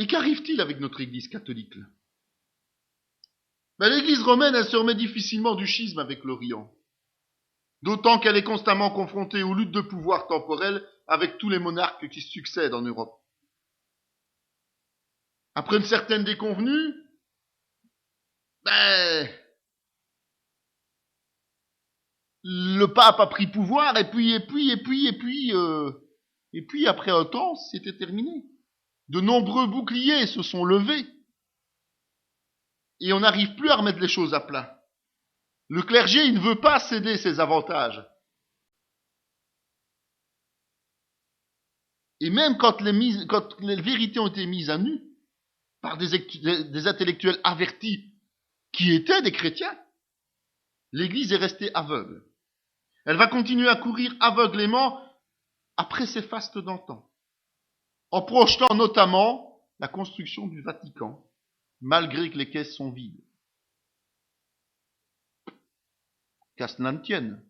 Et qu'arrive-t-il avec notre Église catholique là? L'Église romaine, elle se remet difficilement du schisme avec l'Orient. D'autant qu'elle est constamment confrontée aux luttes de pouvoir temporelles avec tous les monarques qui succèdent en Europe. Après une certaine déconvenue, le pape a pris pouvoir et puis après un temps, c'était terminé. De nombreux boucliers se sont levés et on n'arrive plus à remettre les choses à plat. Le clergé, il ne veut pas céder ses avantages. Et même quand les vérités ont été mises à nu par des intellectuels avertis qui étaient des chrétiens, l'Église est restée aveugle. Elle va continuer à courir aveuglément après ces fastes d'antan, en projetant notamment la construction du Vatican, malgré que les caisses sont vides. Qu'à cela ne tienne.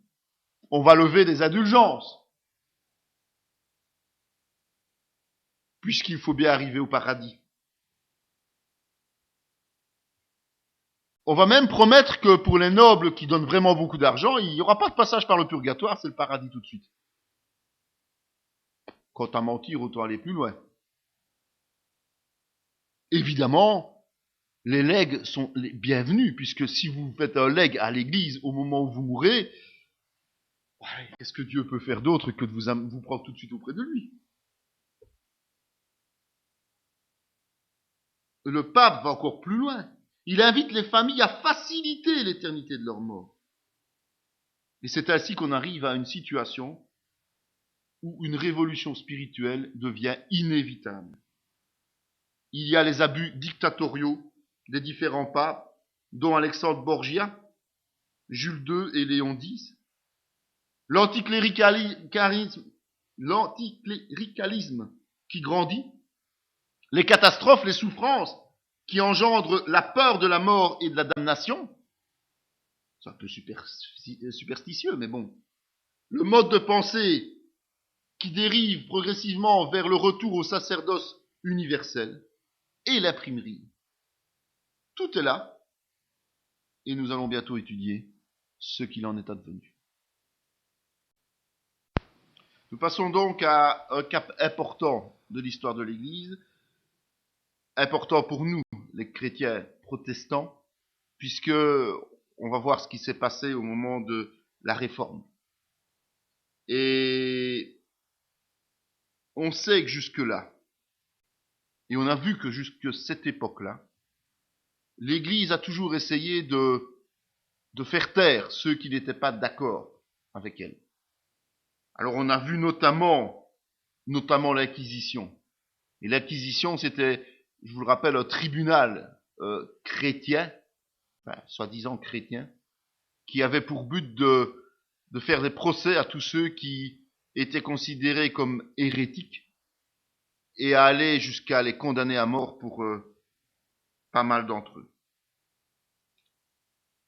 On va lever des indulgences, puisqu'il faut bien arriver au paradis. On va même promettre que pour les nobles qui donnent vraiment beaucoup d'argent, il n'y aura pas de passage par le purgatoire, c'est le paradis tout de suite. Quant à mentir, autant aller plus loin. Évidemment, les legs sont les bienvenus, puisque si vous faites un leg à l'église au moment où vous mourrez, qu'est-ce que Dieu peut faire d'autre que de vous prendre tout de suite auprès de lui? Le pape va encore plus loin. Il invite les familles à faciliter l'éternité de leur mort. Et c'est ainsi qu'on arrive à une situation où une révolution spirituelle devient inévitable. Il y a les abus dictatoriaux des différents papes, dont Alexandre Borgia, Jules II et Léon X, l'anticléricalisme qui grandit, les catastrophes, les souffrances qui engendrent la peur de la mort et de la damnation. C'est un peu superstitieux, mais bon. Le mode de pensée qui dérive progressivement vers le retour au sacerdoce universel et l'imprimerie. Tout est là, et nous allons bientôt étudier ce qu'il en est advenu. Nous passons donc à un cap important de l'histoire de l'Église, important pour nous, les chrétiens protestants, puisque on va voir ce qui s'est passé au moment de la Réforme. Et on sait que jusque-là, et on a vu que jusque cette époque-là, l'Église a toujours essayé de faire taire ceux qui n'étaient pas d'accord avec elle. Alors on a vu notamment l'Inquisition. Et l'Inquisition, c'était, je vous le rappelle, un tribunal chrétien, soi-disant chrétien, qui avait pour but de faire des procès à tous ceux qui étaient considérés comme hérétiques et à aller jusqu'à les condamner à mort pour pas mal d'entre eux.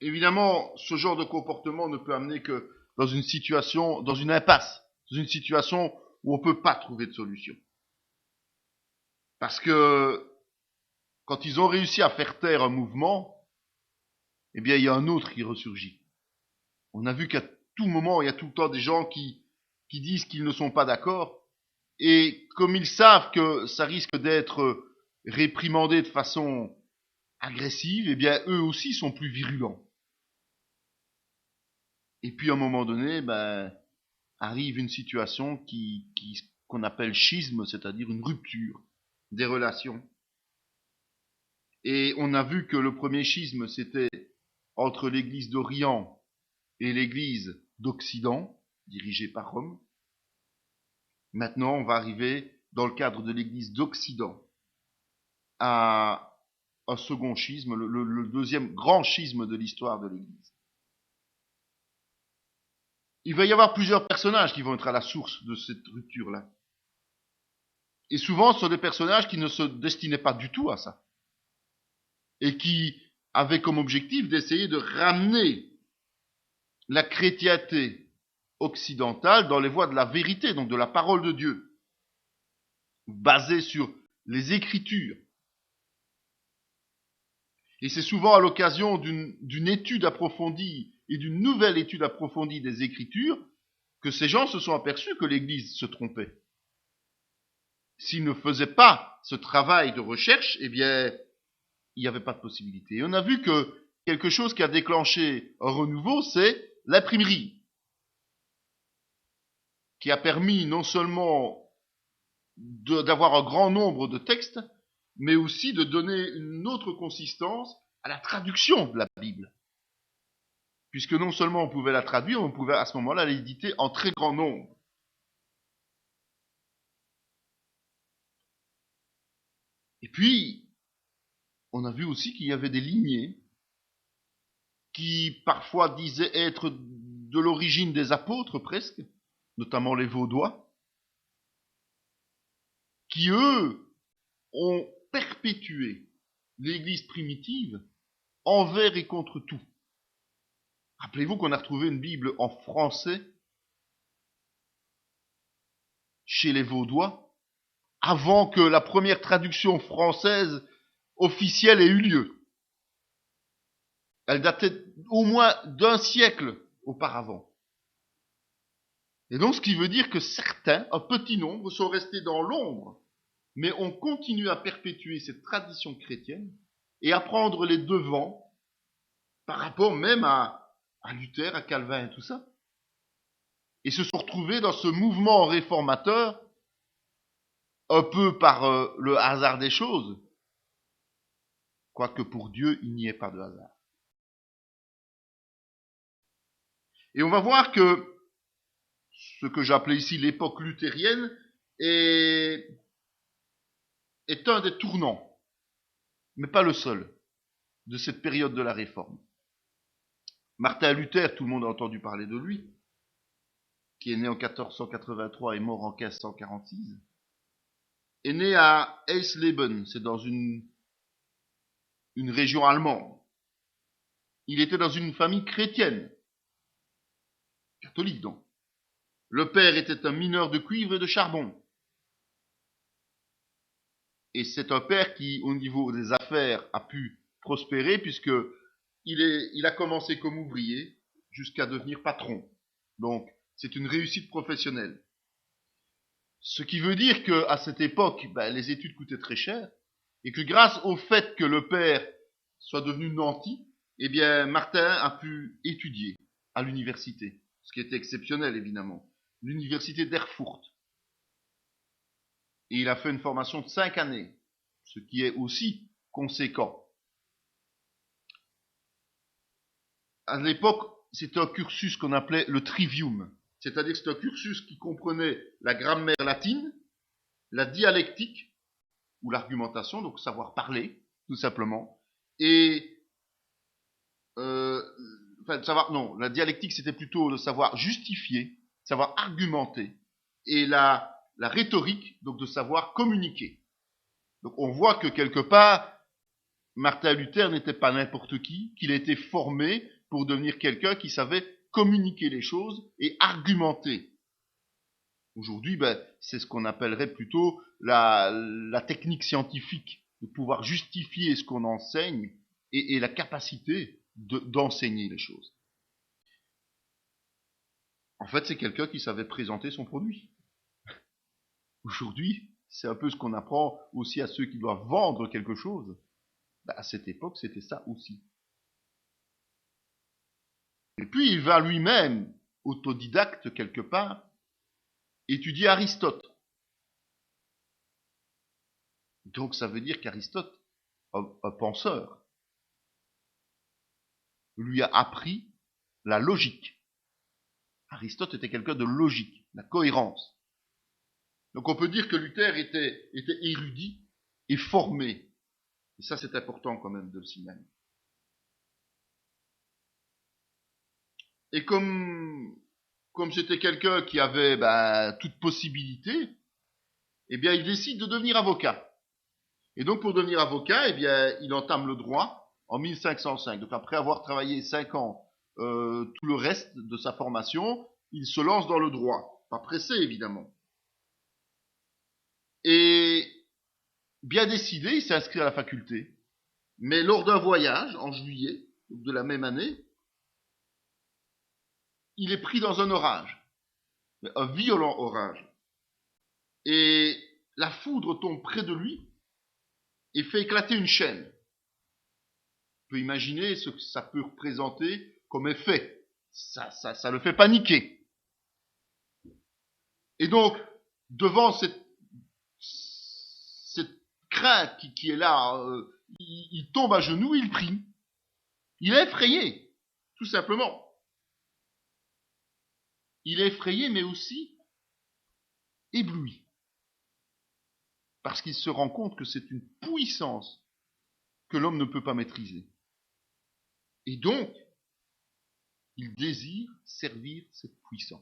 Évidemment, ce genre de comportement ne peut amener que dans une situation, dans une impasse, dans une situation où on ne peut pas trouver de solution. Parce que quand ils ont réussi à faire taire un mouvement, eh bien, il y a un autre qui ressurgit. On a vu qu'à tout moment, il y a tout le temps des gens qui disent qu'ils ne sont pas d'accord, et comme ils savent que ça risque d'être réprimandé de façon agressive, eh bien, eux aussi sont plus virulents. Et puis, à un moment donné, arrive une situation qu'on appelle schisme, c'est-à-dire une rupture des relations. Et on a vu que le premier schisme, c'était entre l'Église d'Orient et l'Église d'Occident, dirigée par Rome. Maintenant, on va arriver, dans le cadre de l'Église d'Occident, à un second schisme, le deuxième grand schisme de l'histoire de l'Église. Il va y avoir plusieurs personnages qui vont être à la source de cette rupture-là. Et souvent, ce sont des personnages qui ne se destinaient pas du tout à ça. Et qui avaient comme objectif d'essayer de ramener la chrétienté occidentale dans les voies de la vérité, donc de la parole de Dieu, basée sur les Écritures, Et c'est souvent à l'occasion d'une étude approfondie et d'une nouvelle étude approfondie des Écritures que ces gens se sont aperçus que l'Église se trompait. S'ils ne faisaient pas ce travail de recherche, eh bien, il n'y avait pas de possibilité. Et on a vu que quelque chose qui a déclenché un renouveau, c'est l'imprimerie, qui a permis non seulement d'avoir un grand nombre de textes, mais aussi de donner une autre consistance à la traduction de la Bible. Puisque non seulement on pouvait la traduire, on pouvait à ce moment-là l'éditer en très grand nombre. Et puis, on a vu aussi qu'il y avait des lignées qui parfois disaient être de l'origine des apôtres presque, notamment les Vaudois, qui eux ont perpétué l'Église primitive envers et contre tout. Rappelez-vous qu'on a retrouvé une Bible en français chez les Vaudois avant que la première traduction française officielle ait eu lieu. Elle datait au moins d'un siècle auparavant. Et donc, ce qui veut dire que certains, un petit nombre, sont restés dans l'ombre, mais on continue à perpétuer cette tradition chrétienne et à prendre les devants par rapport même à Luther, à Calvin et tout ça. Et se sont retrouvés dans ce mouvement réformateur un peu par le hasard des choses, quoique pour Dieu, il n'y ait pas de hasard. Et on va voir que ce que j'appelais ici l'époque luthérienne est un des tournants, mais pas le seul, de cette période de la Réforme. Martin Luther, tout le monde a entendu parler de lui, qui est né en 1483 et mort en 1546, est né à Eisleben, c'est dans une région allemande. Il était dans une famille chrétienne, catholique donc. Le père était un mineur de cuivre et de charbon. Et c'est un père qui, au niveau des affaires, a pu prospérer puisque il a commencé comme ouvrier jusqu'à devenir patron. Donc, c'est une réussite professionnelle. Ce qui veut dire qu'à cette époque, les études coûtaient très cher et que grâce au fait que le père soit devenu nanti, eh bien, Martin a pu étudier à l'université, ce qui était exceptionnel évidemment, l'université d'Erfurt. Et il a fait une formation de 5 années, ce qui est aussi conséquent. À l'époque, c'était un cursus qu'on appelait le trivium, c'est-à-dire que c'est un cursus qui comprenait la grammaire latine, la dialectique, ou l'argumentation, donc savoir parler, tout simplement, et la dialectique c'était plutôt le savoir justifier, savoir argumenter, et la rhétorique, donc de savoir communiquer. Donc on voit que quelque part, Martin Luther n'était pas n'importe qui, qu'il a été formé pour devenir quelqu'un qui savait communiquer les choses et argumenter. Aujourd'hui, c'est ce qu'on appellerait plutôt la technique scientifique, de pouvoir justifier ce qu'on enseigne et la capacité d'enseigner les choses. En fait, c'est quelqu'un qui savait présenter son produit. Aujourd'hui, c'est un peu ce qu'on apprend aussi à ceux qui doivent vendre quelque chose. À cette époque, c'était ça aussi. Et puis, il va lui-même, autodidacte quelque part, étudier Aristote. Donc, ça veut dire qu'Aristote, un penseur, lui a appris la logique. Aristote était quelqu'un de logique, la cohérence. Donc on peut dire que Luther était érudit et formé. Et ça, c'est important quand même de le signaler. Et comme c'était quelqu'un qui avait toute possibilité, eh bien, il décide de devenir avocat. Et donc, pour devenir avocat, eh bien, il entame le droit en 1505. Donc, après avoir travaillé 5 ans, tout le reste de sa formation, il se lance dans le droit. Pas pressé, évidemment. Et bien décidé, il s'inscrit à la faculté. Mais lors d'un voyage, en juillet de la même année, il est pris dans un orage, un violent orage. Et la foudre tombe près de lui et fait éclater une chaîne. On peut imaginer ce que ça peut représenter comme effet. Ça le fait paniquer. Et donc, devant cette crainte qui est là, il tombe à genoux, il prie. Il est effrayé, tout simplement. Il est effrayé, mais aussi ébloui. Parce qu'il se rend compte que c'est une puissance que l'homme ne peut pas maîtriser. Et donc, il désire servir cette puissance.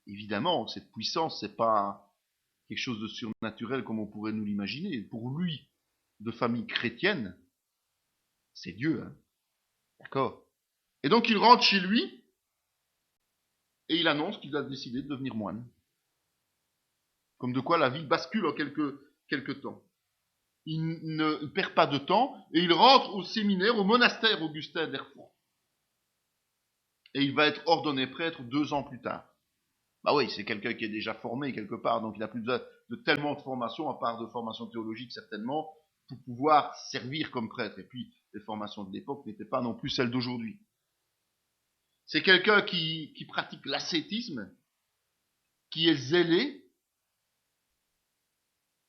Évidemment, cette puissance, c'est pas quelque chose de surnaturel comme on pourrait nous l'imaginer. Pour lui, de famille chrétienne, c'est Dieu, hein. D'accord? Et donc il rentre chez lui et il annonce qu'il a décidé de devenir moine. Comme de quoi la vie bascule en quelques temps. Il ne perd pas de temps et il rentre au séminaire, au monastère Augustin d'Erfurt. Et il va être ordonné prêtre 2 ans plus tard. Bah oui, c'est quelqu'un qui est déjà formé quelque part, donc il n'a plus besoin de tellement de formation, à part de formation théologique certainement, pour pouvoir servir comme prêtre. Et puis, les formations de l'époque n'étaient pas non plus celles d'aujourd'hui. C'est quelqu'un qui pratique l'ascétisme, qui est zélé,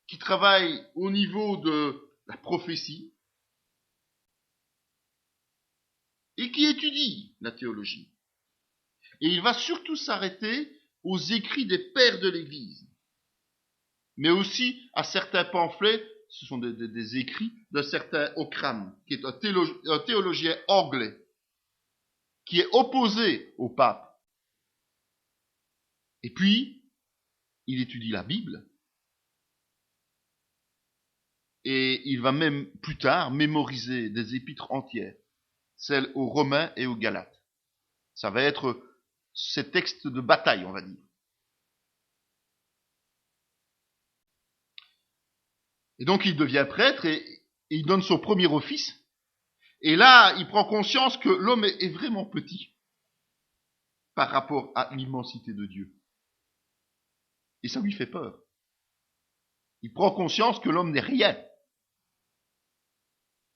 qui travaille au niveau de la prophétie, et qui étudie la théologie. Et il va surtout s'arrêter aux écrits des pères de l'Église, mais aussi à certains pamphlets, ce sont des écrits d'un certain Ockram, qui est un théologien anglais, qui est opposé au pape. Et puis, il étudie la Bible, et il va même plus tard mémoriser des épîtres entières, celles aux Romains et aux Galates. Ça va être ces textes de bataille, on va dire. Et donc il devient prêtre et il donne son premier office. Et là, il prend conscience que l'homme est vraiment petit par rapport à l'immensité de Dieu. Et ça lui fait peur. Il prend conscience que l'homme n'est rien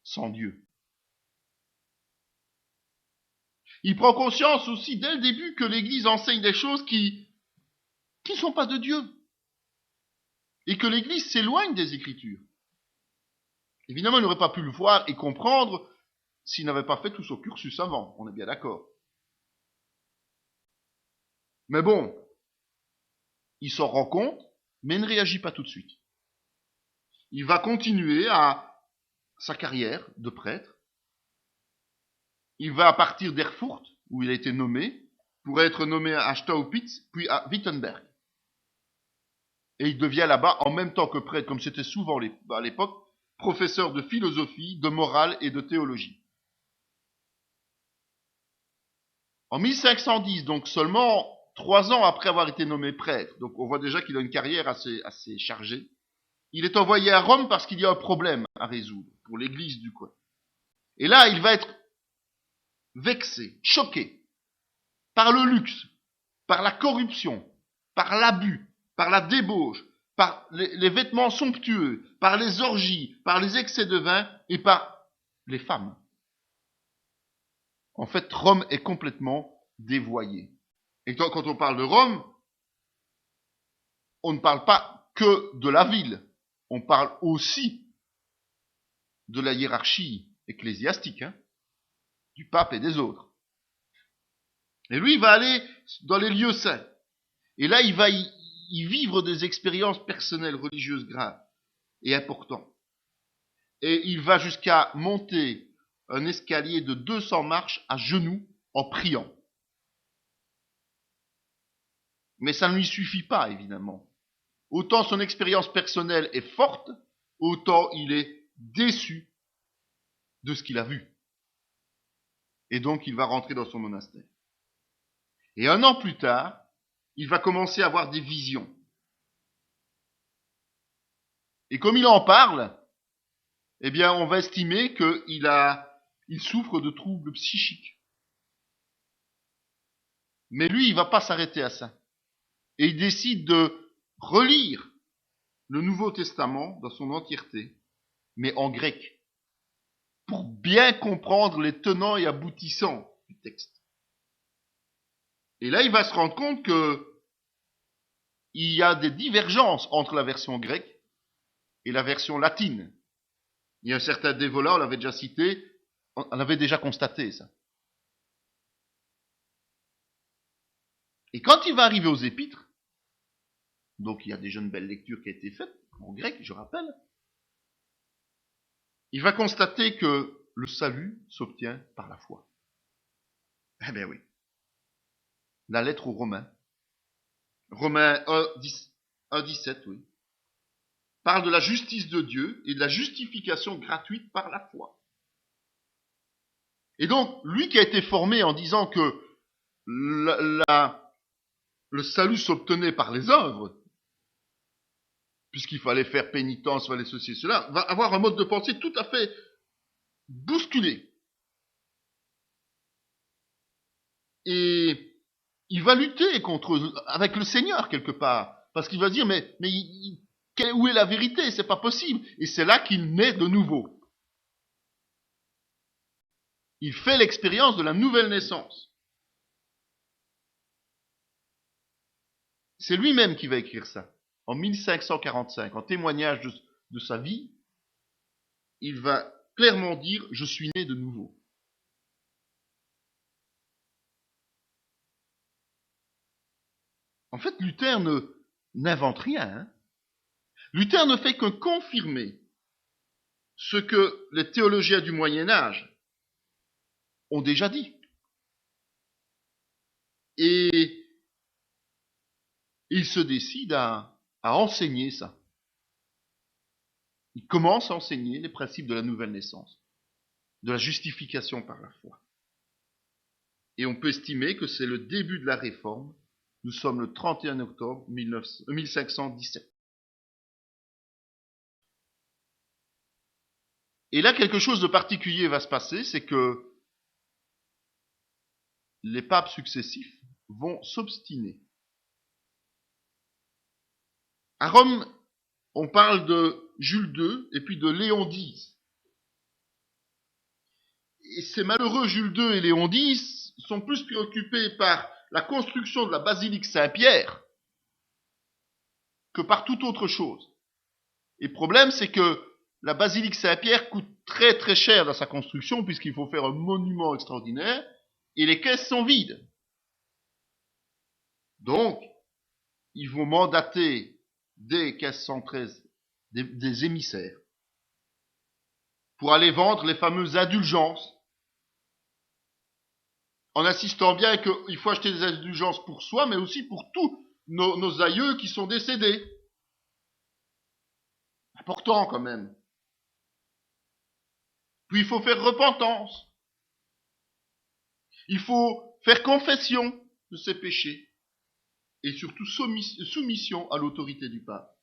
sans Dieu. Il prend conscience aussi dès le début que l'Église enseigne des choses qui ne sont pas de Dieu. Et que l'Église s'éloigne des Écritures. Évidemment, il n'aurait pas pu le voir et comprendre s'il n'avait pas fait tout son cursus avant. On est bien d'accord. Mais bon, il s'en rend compte, mais ne réagit pas tout de suite. Il va continuer à sa carrière de prêtre. Il va partir d'Erfurt, où il a été nommé, pour être nommé à Staupitz, puis à Wittenberg. Et il devient là-bas, en même temps que prêtre, comme c'était souvent à l'époque, professeur de philosophie, de morale et de théologie. En 1510, donc seulement 3 ans après avoir été nommé prêtre, donc on voit déjà qu'il a une carrière assez chargée, il est envoyé à Rome parce qu'il y a un problème à résoudre pour l'église du coin. Et là, il va être vexé, choqué par le luxe, par la corruption, par l'abus, par la débauche, par les vêtements somptueux, par les orgies, par les excès de vin et par les femmes. En fait, Rome est complètement dévoyée. Et quand on parle de Rome, on ne parle pas que de la ville, on parle aussi de la hiérarchie ecclésiastique, hein, du pape et des autres. Et lui, il va aller dans les lieux saints. Et là, il va y vivre des expériences personnelles religieuses graves et importantes. Et il va jusqu'à monter un escalier de 200 marches à genoux en priant. Mais ça ne lui suffit pas, évidemment. Autant son expérience personnelle est forte, autant il est déçu de ce qu'il a vu. Et donc, il va rentrer dans son monastère. Et 1 an plus tard, il va commencer à avoir des visions. Et comme il en parle, eh bien, on va estimer qu'il souffre de troubles psychiques. Mais lui, il va pas s'arrêter à ça. Et il décide de relire le Nouveau Testament dans son entièreté, mais en grec, pour bien comprendre les tenants et aboutissants du texte. Et là, il va se rendre compte que il y a des divergences entre la version grecque et la version latine. Il y a un certain Dévola, on l'avait déjà cité, on avait déjà constaté ça. Et quand il va arriver aux épîtres, donc il y a déjà une belle lecture qui a été faite, en grec, je rappelle, il va constater que le salut s'obtient par la foi. Eh bien oui. La lettre aux Romains, Romains 1,17, oui, parle de la justice de Dieu et de la justification gratuite par la foi. Et donc, lui qui a été formé en disant que le salut s'obtenait par les œuvres, puisqu'il fallait faire pénitence, il fallait ceci et cela, va avoir un mode de pensée tout à fait bousculé. Et il va lutter avec le Seigneur quelque part, parce qu'il va dire mais où est la vérité? C'est pas possible. Et c'est là qu'il naît de nouveau. Il fait l'expérience de la nouvelle naissance. C'est lui-même qui va écrire ça. En 1545, en témoignage de sa vie, il va clairement dire « Je suis né de nouveau ». En fait, Luther n'invente rien. Hein. Luther ne fait que confirmer ce que les théologiens du Moyen-Âge ont déjà dit. Et il se décide à enseigner ça. Il commence à enseigner les principes de la nouvelle naissance, de la justification par la foi. Et on peut estimer que c'est le début de la réforme. Nous sommes le 31 octobre 1517. Et là, quelque chose de particulier va se passer, c'est que les papes successifs vont s'obstiner. À Rome, on parle de Jules II et puis de Léon X. Et ces malheureux Jules II et Léon X sont plus préoccupés par la construction de la basilique Saint-Pierre que par toute autre chose. Et le problème, c'est que la basilique Saint-Pierre coûte très très cher dans sa construction puisqu'il faut faire un monument extraordinaire et les caisses sont vides. Donc, ils vont mandater dès 1513 des émissaires pour aller vendre les fameuses indulgences en insistant bien qu'il faut acheter des indulgences pour soi mais aussi pour tous nos aïeux qui sont décédés. Important quand même. Puis il faut faire repentance. Il faut faire confession de ses péchés. Et surtout soumission à l'autorité du pape.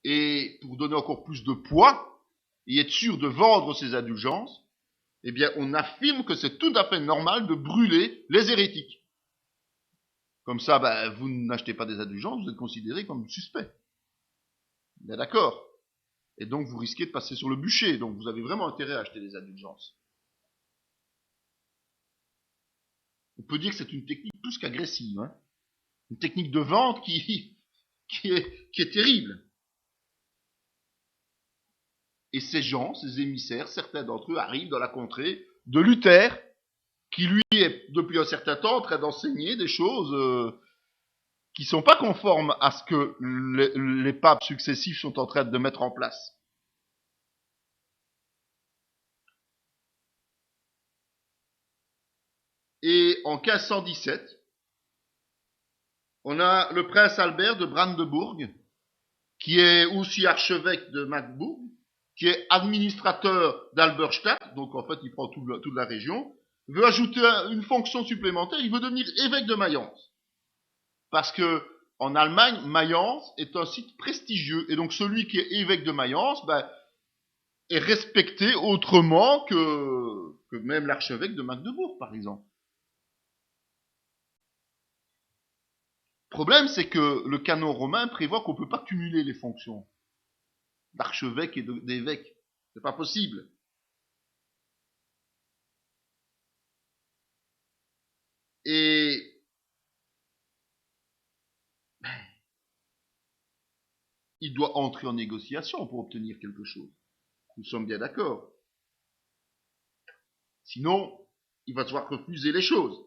Et pour donner encore plus de poids, et être sûr de vendre ces indulgences, eh bien on affirme que c'est tout à fait normal de brûler les hérétiques. Comme ça, vous n'achetez pas des indulgences, vous êtes considéré comme suspect. Bien d'accord. Et donc vous risquez de passer sur le bûcher, donc vous avez vraiment intérêt à acheter des indulgences. On peut dire que c'est une technique plus qu'agressive, hein. Une technique de vente qui est terrible. Et ces gens, ces émissaires, certains d'entre eux arrivent dans la contrée de Luther, qui lui est depuis un certain temps en train d'enseigner des choses qui ne sont pas conformes à ce que les papes successifs sont en train de mettre en place. Et en 1517, on a le prince Albert de Brandebourg, qui est aussi archevêque de Magdebourg, qui est administrateur d'Alberstadt, donc en fait il prend toute la région, veut ajouter une fonction supplémentaire, il veut devenir évêque de Mayence. Parce que en Allemagne, Mayence est un site prestigieux. Et donc celui qui est évêque de Mayence est respecté autrement que même l'archevêque de Magdebourg, par exemple. Le problème, c'est que le canon romain prévoit qu'on ne peut pas cumuler les fonctions d'archevêque et d'évêque. C'est pas possible. Et il doit entrer en négociation pour obtenir quelque chose. Nous sommes bien d'accord. Sinon, il va devoir refuser les choses.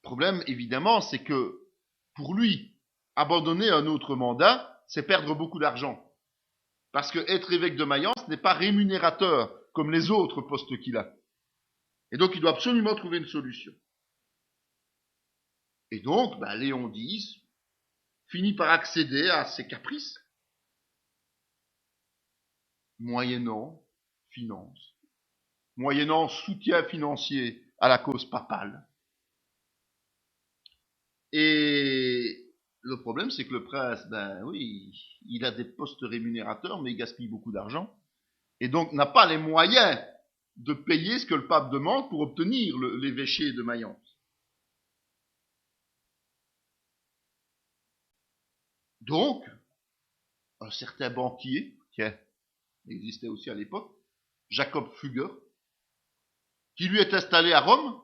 Le problème, évidemment, c'est que pour lui, abandonner un autre mandat, c'est perdre beaucoup d'argent. Parce que être évêque de Mayence n'est pas rémunérateur comme les autres postes qu'il a. Et donc, il doit absolument trouver une solution. Et donc, Léon X finit par accéder à ses caprices, moyennant finance, moyennant soutien financier à la cause papale. Et le problème, c'est que le prince, oui, il a des postes rémunérateurs, mais il gaspille beaucoup d'argent. Et donc, n'a pas les moyens de payer ce que le pape demande pour obtenir l'évêché de Mayence. Donc, un certain banquier, qui existait aussi à l'époque, Jacob Fugger, qui lui est installé à Rome,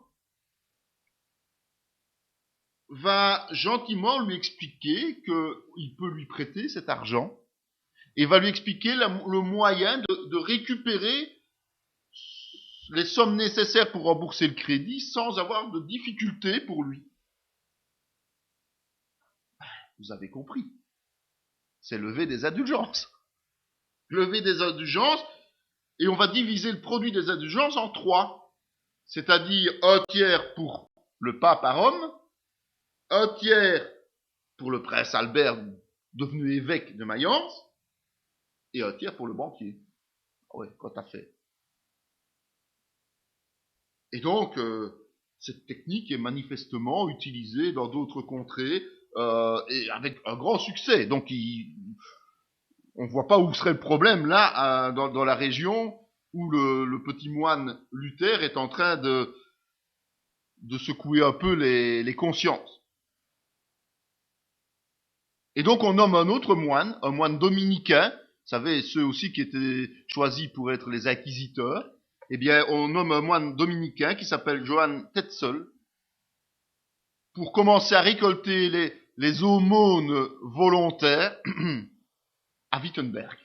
va gentiment lui expliquer qu'il peut lui prêter cet argent et va lui expliquer le moyen de récupérer les sommes nécessaires pour rembourser le crédit sans avoir de difficultés pour lui. Vous avez compris. C'est lever des indulgences. Lever des indulgences, et on va diviser le produit des indulgences en 3. C'est-à-dire un tiers pour le pape à Rome, un tiers pour le prince Albert, devenu évêque de Mayence, et un tiers pour le banquier. Ouais, quand t'as fait. Et donc, cette technique est manifestement utilisée dans d'autres contrées, et avec un grand succès. Donc, on ne voit pas où serait le problème là, dans la région où le petit moine Luther est en train de secouer un peu les consciences. Et donc on nomme un autre moine, un moine dominicain, vous savez, ceux aussi qui étaient choisis pour être les inquisiteurs, eh bien on nomme un moine dominicain qui s'appelle Johann Tetzel, pour commencer à récolter les aumônes volontaires à Wittenberg,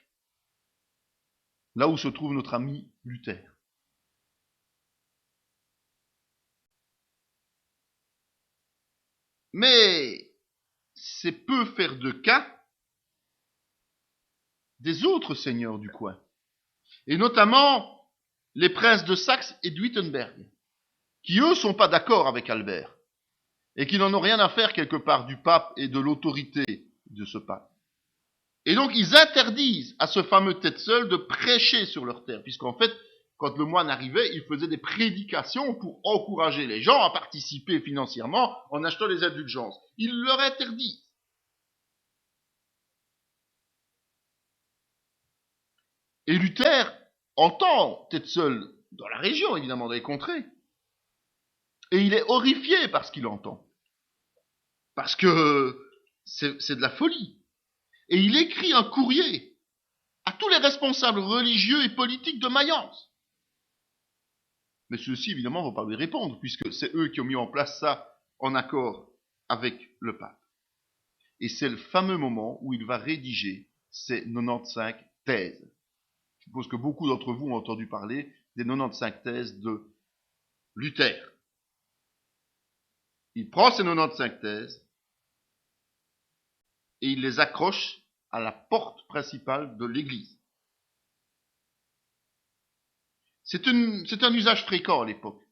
là où se trouve notre ami Luther. Mais c'est peu faire de cas des autres seigneurs du coin, et notamment les princes de Saxe et de Wittenberg, qui eux sont pas d'accord avec Albert, et qui n'en ont rien à faire quelque part du pape et de l'autorité de ce pape. Et donc ils interdisent à ce fameux Tetzel de prêcher sur leur terre, puisqu'en fait, quand le moine arrivait, il faisait des prédications pour encourager les gens à participer financièrement en achetant les indulgences. Il leur interdit. Et Luther entend Tetzel dans la région, évidemment, dans les contrées. Et il est horrifié par ce qu'il entend. Parce que c'est de la folie. Et il écrit un courrier à tous les responsables religieux et politiques de Mayence. Mais ceux-ci, évidemment, ne vont pas lui répondre, puisque c'est eux qui ont mis en place ça en accord avec le pape. Et c'est le fameux moment où il va rédiger ses 95 thèses. Je suppose que beaucoup d'entre vous ont entendu parler des 95 thèses de Luther. Il prend ces 95 thèses et il les accroche à la porte principale de l'église. C'est un usage fréquent à l'époque.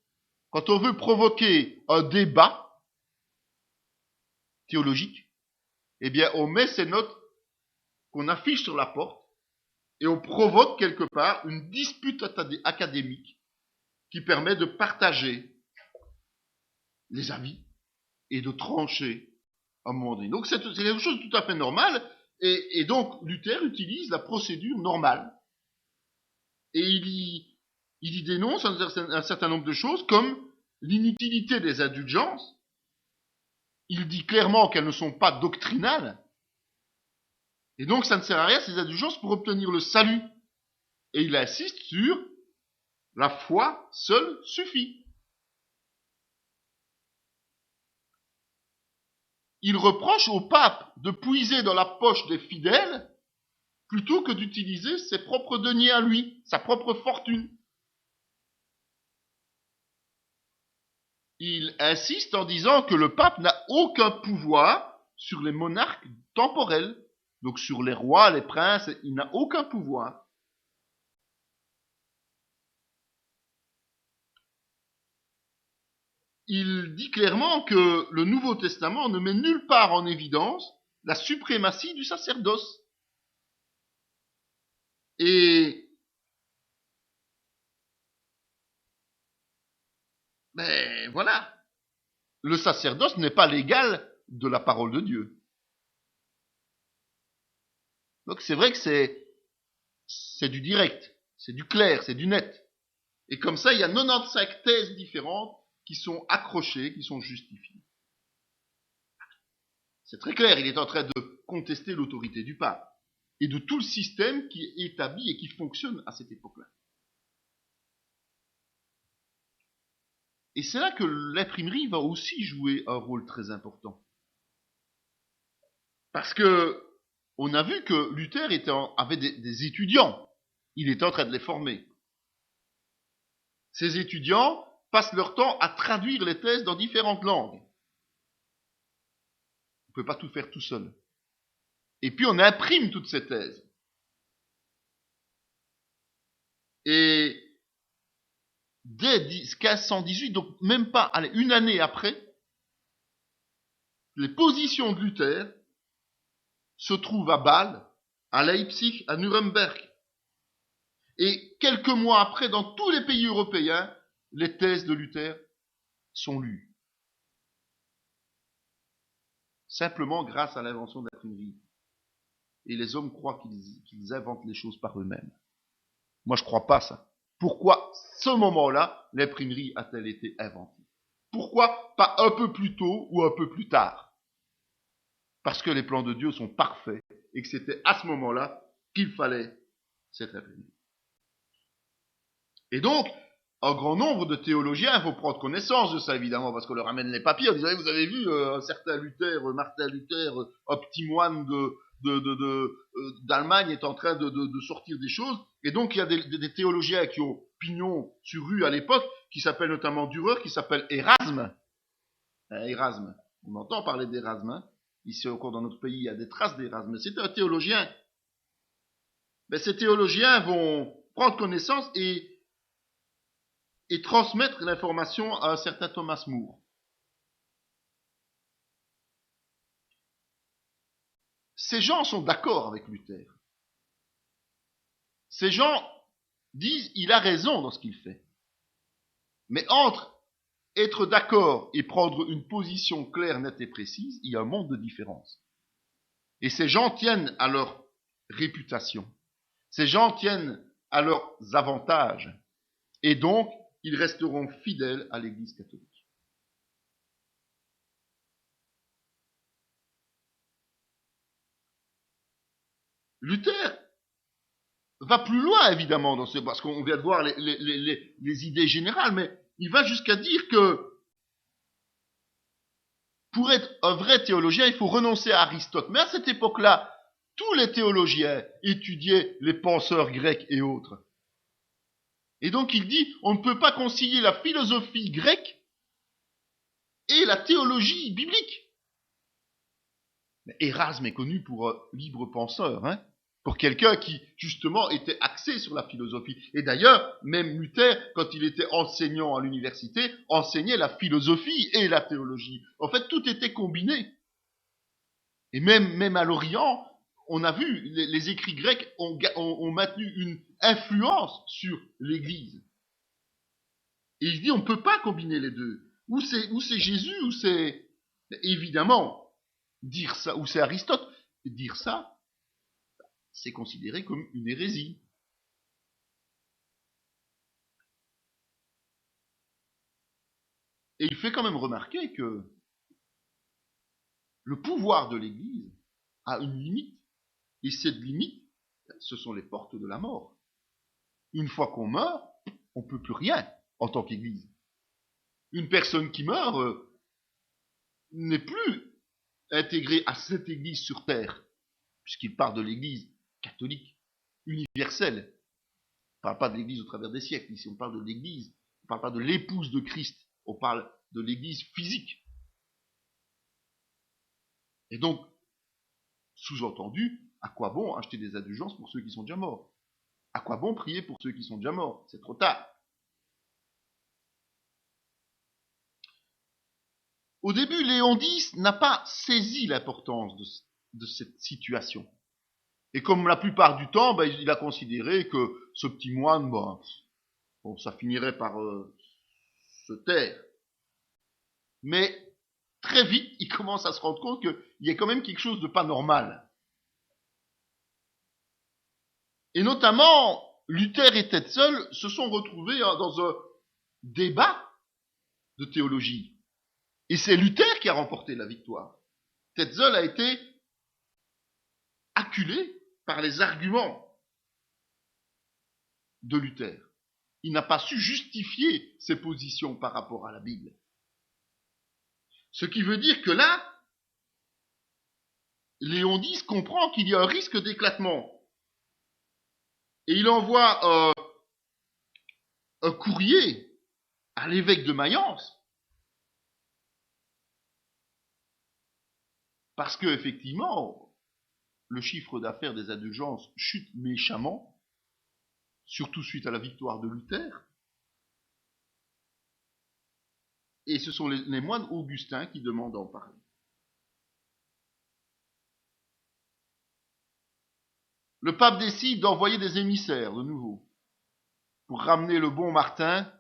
Quand on veut provoquer un débat théologique, eh bien, on met ces notes qu'on affiche sur la porte et on provoque quelque part une dispute académique qui permet de partager les avis et de trancher à un moment donné. Donc c'est quelque chose de tout à fait normal, et donc Luther utilise la procédure normale. Et il y dénonce un certain nombre de choses, comme l'inutilité des indulgences. Il dit clairement qu'elles ne sont pas doctrinales, et donc ça ne sert à rien ces indulgences pour obtenir le salut. Et il insiste sur la foi seule suffit. Il reproche au pape de puiser dans la poche des fidèles plutôt que d'utiliser ses propres deniers à lui, sa propre fortune. Il insiste en disant que le pape n'a aucun pouvoir sur les monarques temporels, donc sur les rois, les princes, il n'a aucun pouvoir. Il dit clairement que le Nouveau Testament ne met nulle part en évidence la suprématie du sacerdoce. Et voilà, le sacerdoce n'est pas l'égal de la parole de Dieu. Donc c'est vrai que c'est du direct, c'est du clair, c'est du net. Et comme ça, il y a 95 thèses différentes qui sont accrochées, qui sont justifiées. C'est très clair, il est en train de contester l'autorité du pape et de tout le système qui est établi et qui fonctionne à cette époque-là. Et c'est là que l'imprimerie va aussi jouer un rôle très important. Parce que on a vu que Luther avait des étudiants. Il était en train de les former. Ces étudiants passent leur temps à traduire les thèses dans différentes langues. On ne peut pas tout faire tout seul. Et puis on imprime toutes ces thèses. Et dès 1518, donc même pas, une année après, les positions de Luther se trouvent à Bâle, à Leipzig, à Nuremberg. Et quelques mois après, dans tous les pays européens, les thèses de Luther sont lues. Simplement grâce à l'invention de l'imprimerie. Et les hommes croient qu'ils inventent les choses par eux-mêmes. Moi, je ne crois pas ça. Pourquoi, ce moment-là, l'imprimerie a-t-elle été inventée? Pourquoi pas un peu plus tôt ou un peu plus tard? Parce que les plans de Dieu sont parfaits et que c'était à ce moment-là qu'il fallait cette imprimerie. Et donc, un grand nombre de théologiens vont prendre connaissance de ça, évidemment, parce qu'on leur amène les papiers en disant, vous avez vu, un certain Luther, Martin Luther, un petit moine d'Allemagne est en train de sortir des choses. Et donc, il y a des théologiens qui ont pignon sur rue à l'époque, qui s'appellent notamment Dürer, qui s'appelle Érasme. Érasme. On entend parler d'Érasme. Hein. Ici encore dans notre pays, il y a des traces d'Érasme. C'est un théologien. Mais ces théologiens vont prendre connaissance et transmettre l'information à un certain Thomas More. Ces gens sont d'accord avec Luther. Ces gens disent il a raison dans ce qu'il fait. Mais entre être d'accord et prendre une position claire, nette et précise, il y a un monde de différence. Et ces gens tiennent à leur réputation. Ces gens tiennent à leurs avantages. Et donc, ils resteront fidèles à l'Église catholique. Luther va plus loin, évidemment, parce qu'on vient de voir les idées générales, mais il va jusqu'à dire que pour être un vrai théologien, il faut renoncer à Aristote. Mais à cette époque-là, tous les théologiens étudiaient les penseurs grecs et autres. Et donc il dit, on ne peut pas concilier la philosophie grecque et la théologie biblique. Mais Érasme est connu pour un libre penseur, hein, pour quelqu'un qui, justement, était axé sur la philosophie. Et d'ailleurs, même Luther, quand il était enseignant à l'université, enseignait la philosophie et la théologie. En fait, tout était combiné. Et même à l'Orient, on a vu, les écrits grecs ont maintenu une influence sur l'Église. Et il dit, on ne peut pas combiner les deux. Ou c'est Jésus, ou c'est Mais évidemment, dire ça, ou c'est Aristote, dire ça, c'est considéré comme une hérésie. Et il fait quand même remarquer que le pouvoir de l'Église a une limite. Et cette limite, ce sont les portes de la mort. Une fois qu'on meurt, on ne peut plus rien en tant qu'Église. Une personne qui meurt n'est plus intégrée à cette Église sur terre, puisqu'il parle de l'Église catholique, universelle. On ne parle pas de l'Église au travers des siècles. Ici, on parle de l'Église. On ne parle pas de l'épouse de Christ. On parle de l'Église physique. Et donc, sous-entendu, à quoi bon acheter des indulgences pour ceux qui sont déjà morts? À quoi bon prier pour ceux qui sont déjà morts? C'est trop tard. Au début, Léon X n'a pas saisi l'importance de cette situation. Et comme la plupart du temps, il a considéré que ce petit moine, ça finirait par se taire. Mais très vite, il commence à se rendre compte qu'il y a quand même quelque chose de pas normal. Et notamment, Luther et Tetzel se sont retrouvés dans un débat de théologie. Et c'est Luther qui a remporté la victoire. Tetzel a été acculé par les arguments de Luther. Il n'a pas su justifier ses positions par rapport à la Bible. Ce qui veut dire que là, Léon X comprend qu'il y a un risque d'éclatement. Et il envoie un courrier à l'évêque de Mayence. Parce que, effectivement, le chiffre d'affaires des indulgences chute méchamment, surtout suite à la victoire de Luther. Et ce sont les moines augustins qui demandent à en parler. Le pape décide d'envoyer des émissaires de nouveau pour ramener le bon Martin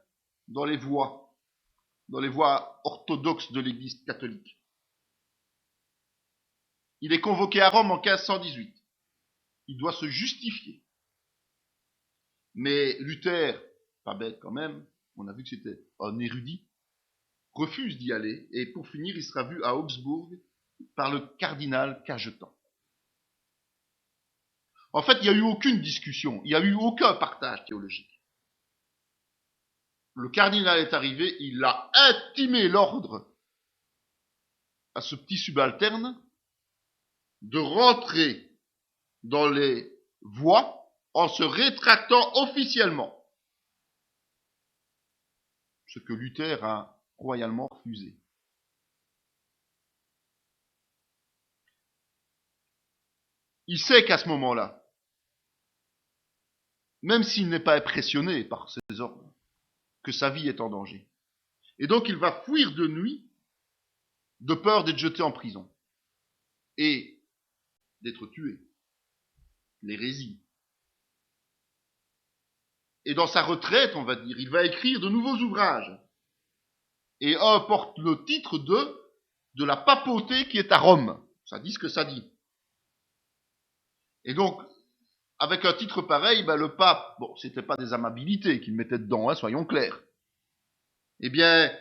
dans les voies orthodoxes de l'Église catholique. Il est convoqué à Rome en 1518. Il doit se justifier. Mais Luther, pas bête quand même, on a vu que c'était un érudit, refuse d'y aller, et pour finir, il sera vu à Augsbourg par le cardinal Cajetan. En fait, il n'y a eu aucune discussion, il n'y a eu aucun partage théologique. Le cardinal est arrivé, il a intimé l'ordre à ce petit subalterne de rentrer dans les voies en se rétractant officiellement. Ce que Luther a royalement refusé. Il sait qu'à ce moment-là, même s'il n'est pas impressionné par ces ordres, que sa vie est en danger. Et donc il va fuir de nuit de peur d'être jeté en prison et d'être tué. L'hérésie. Et dans sa retraite, on va dire, il va écrire de nouveaux ouvrages. Et un porte le titre de la papauté qui est à Rome. Ça dit ce que ça dit. Et donc, avec un titre pareil, le pape, c'était pas des amabilités qu'il mettait dedans, soyons clairs. Eh bien,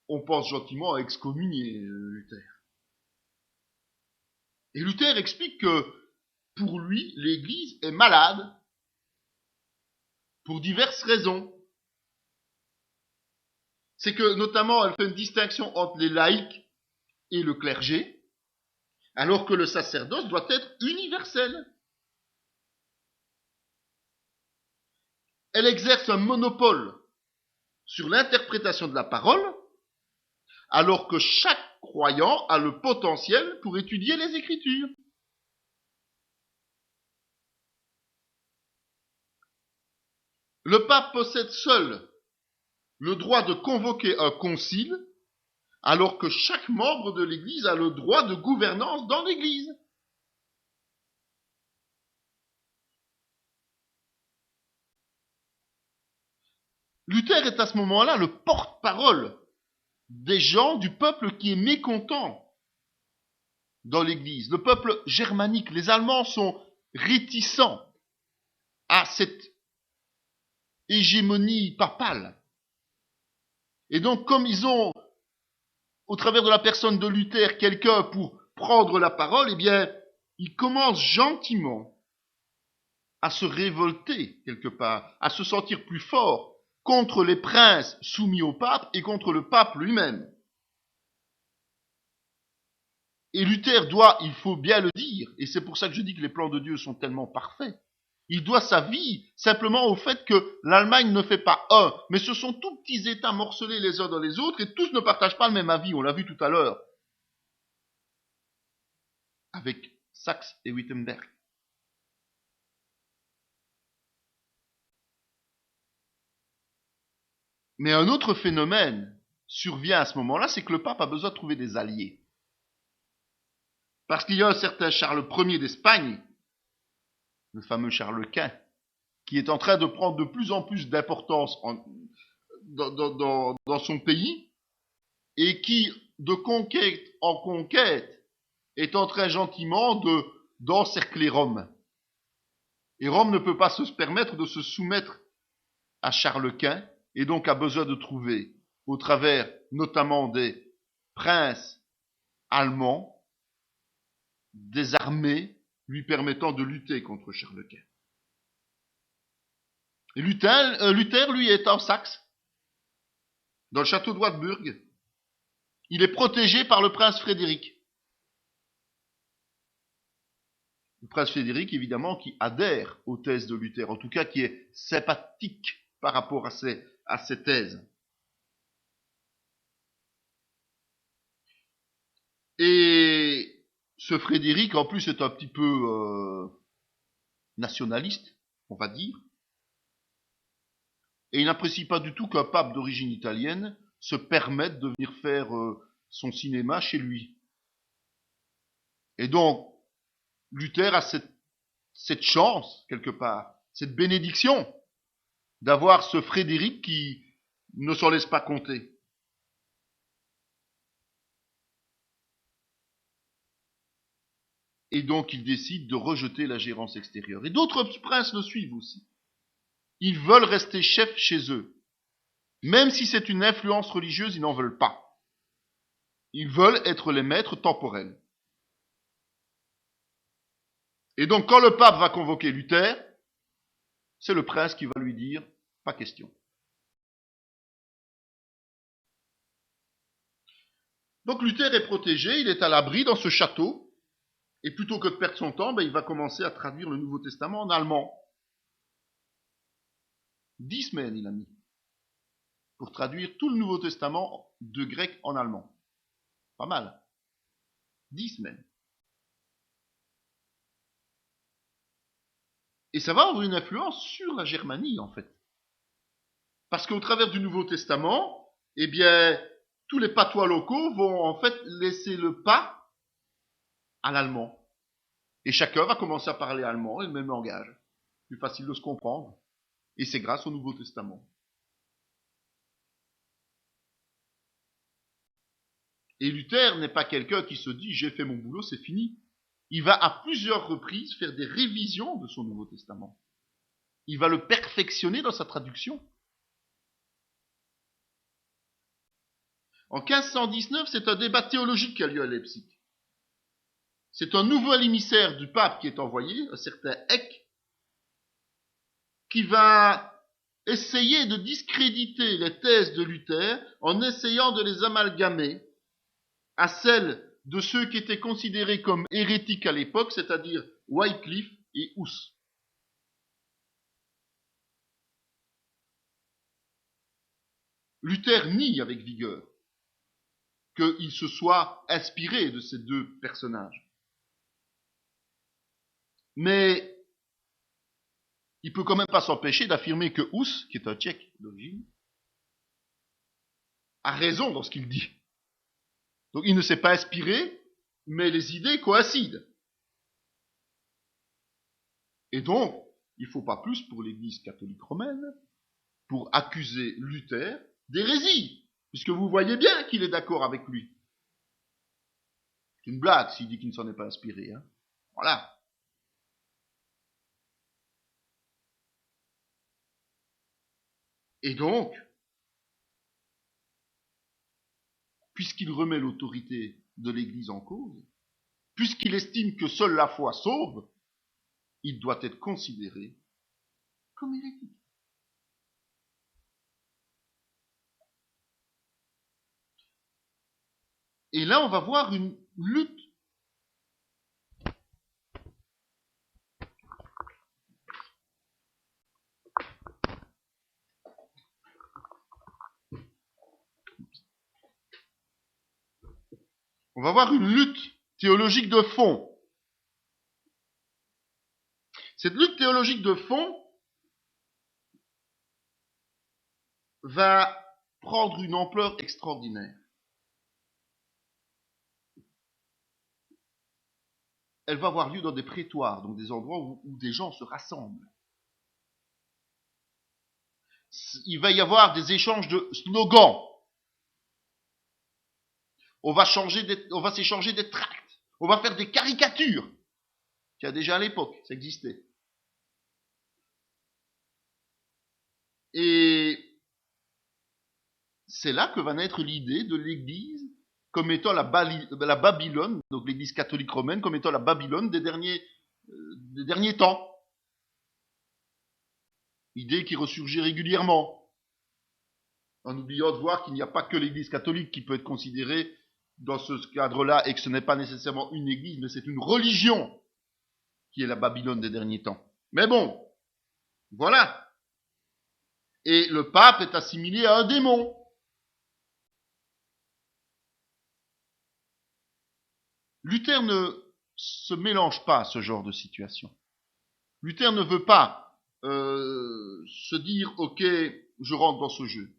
on pense gentiment à excommunier Luther. Et Luther explique que, pour lui, l'Église est malade pour diverses raisons. C'est que, notamment, elle fait une distinction entre les laïcs et le clergé, alors que le sacerdoce doit être universel. Elle exerce un monopole sur l'interprétation de la parole, alors que chaque croyant a le potentiel pour étudier les Écritures. Le pape possède seul le droit de convoquer un concile, alors que chaque membre de l'Église a le droit de gouvernance dans l'Église. Luther est à ce moment-là le porte-parole des gens, du peuple qui est mécontent dans l'Église. Le peuple germanique, les Allemands sont réticents à cette hégémonie papale. Et donc, comme ils ont, au travers de la personne de Luther, quelqu'un pour prendre la parole, eh bien, ils commencent gentiment à se révolter quelque part, à se sentir plus forts contre les princes soumis au pape et contre le pape lui-même. Et Luther doit, il faut bien le dire, et c'est pour ça que je dis que les plans de Dieu sont tellement parfaits, il doit sa vie simplement au fait que l'Allemagne ne fait pas un, mais ce sont tout petits États morcelés les uns dans les autres et tous ne partagent pas le même avis, on l'a vu tout à l'heure, avec Saxe et Wittenberg. Mais un autre phénomène survient à ce moment-là, c'est que le pape a besoin de trouver des alliés. Parce qu'il y a un certain Charles Ier d'Espagne, le fameux Charles Quint, qui est en train de prendre de plus en plus d'importance dans son pays, et qui, de conquête en conquête, est en train gentiment d'encercler Rome. Et Rome ne peut pas se permettre de se soumettre à Charles Quint, et donc a besoin de trouver, au travers notamment des princes allemands, des armées lui permettant de lutter contre Charles Quint. Et Luther, lui, est en Saxe, dans le château de Wartburg. Il est protégé par le prince Frédéric. Le prince Frédéric, évidemment, qui adhère aux thèses de Luther, en tout cas qui est sympathique par rapport à ces thèses. Et ce Frédéric, en plus, est un petit peu nationaliste, on va dire. Et il n'apprécie pas du tout qu'un pape d'origine italienne se permette de venir faire son cinéma chez lui. Et donc, Luther a cette chance, quelque part, cette bénédiction, d'avoir ce Frédéric qui ne s'en laisse pas compter. Et donc, il décide de rejeter la gérance extérieure. Et d'autres princes le suivent aussi. Ils veulent rester chefs chez eux. Même si c'est une influence religieuse, ils n'en veulent pas. Ils veulent être les maîtres temporels. Et donc, quand le pape va convoquer Luther, c'est le prince qui va lui dire « pas question ». Donc Luther est protégé, il est à l'abri dans ce château, et plutôt que de perdre son temps, il va commencer à traduire le Nouveau Testament en allemand. 10 semaines il a mis pour traduire tout le Nouveau Testament de grec en allemand. Pas mal. 10 semaines. Et ça va avoir une influence sur la Germanie, en fait. Parce qu'au travers du Nouveau Testament, eh bien, tous les patois locaux vont en fait laisser le pas à l'allemand. Et chacun va commencer à parler allemand et le même langage. Plus facile de se comprendre. Et c'est grâce au Nouveau Testament. Et Luther n'est pas quelqu'un qui se dit j'ai fait mon boulot, c'est fini. Il va à plusieurs reprises faire des révisions de son Nouveau Testament. Il va le perfectionner dans sa traduction. En 1519, c'est un débat théologique qui a lieu à Leipzig. C'est un nouvel émissaire du pape qui est envoyé, un certain Eck, qui va essayer de discréditer les thèses de Luther en essayant de les amalgamer à celles de ceux qui étaient considérés comme hérétiques à l'époque, c'est-à-dire Wycliffe et Hus. Luther nie avec vigueur qu'il se soit inspiré de ces deux personnages. Mais il peut quand même pas s'empêcher d'affirmer que Hus, qui est un tchèque d'origine, a raison dans ce qu'il dit. Donc il ne s'est pas inspiré, mais les idées coïncident. Et donc, il ne faut pas plus pour l'Église catholique romaine pour accuser Luther d'hérésie. Puisque vous voyez bien qu'il est d'accord avec lui. C'est une blague s'il dit qu'il ne s'en est pas inspiré. Hein. Voilà. Et donc, puisqu'il remet l'autorité de l'Église en cause, puisqu'il estime que seule la foi sauve, il doit être considéré comme hérétique. Et là, on va voir une lutte. On va voir une lutte théologique de fond. Cette lutte théologique de fond va prendre une ampleur extraordinaire. Elle va avoir lieu dans des prétoires, donc des endroits où des gens se rassemblent. Il va y avoir des échanges de slogans. On va s'échanger des tracts. On va faire des caricatures. Qu'il y a déjà à l'époque, ça existait. Et c'est là que va naître l'idée de l'Église comme étant la Babylone, donc l'Église catholique romaine, comme étant la Babylone des derniers temps. Idée qui ressurgit régulièrement, en oubliant de voir qu'il n'y a pas que l'Église catholique qui peut être considérée dans ce cadre-là, et que ce n'est pas nécessairement une Église, mais c'est une religion qui est la Babylone des derniers temps. Mais bon, voilà. Et le pape est assimilé à un démon. Luther ne se mélange pas à ce genre de situation. Luther ne veut pas se dire « Ok, je rentre dans ce jeu ».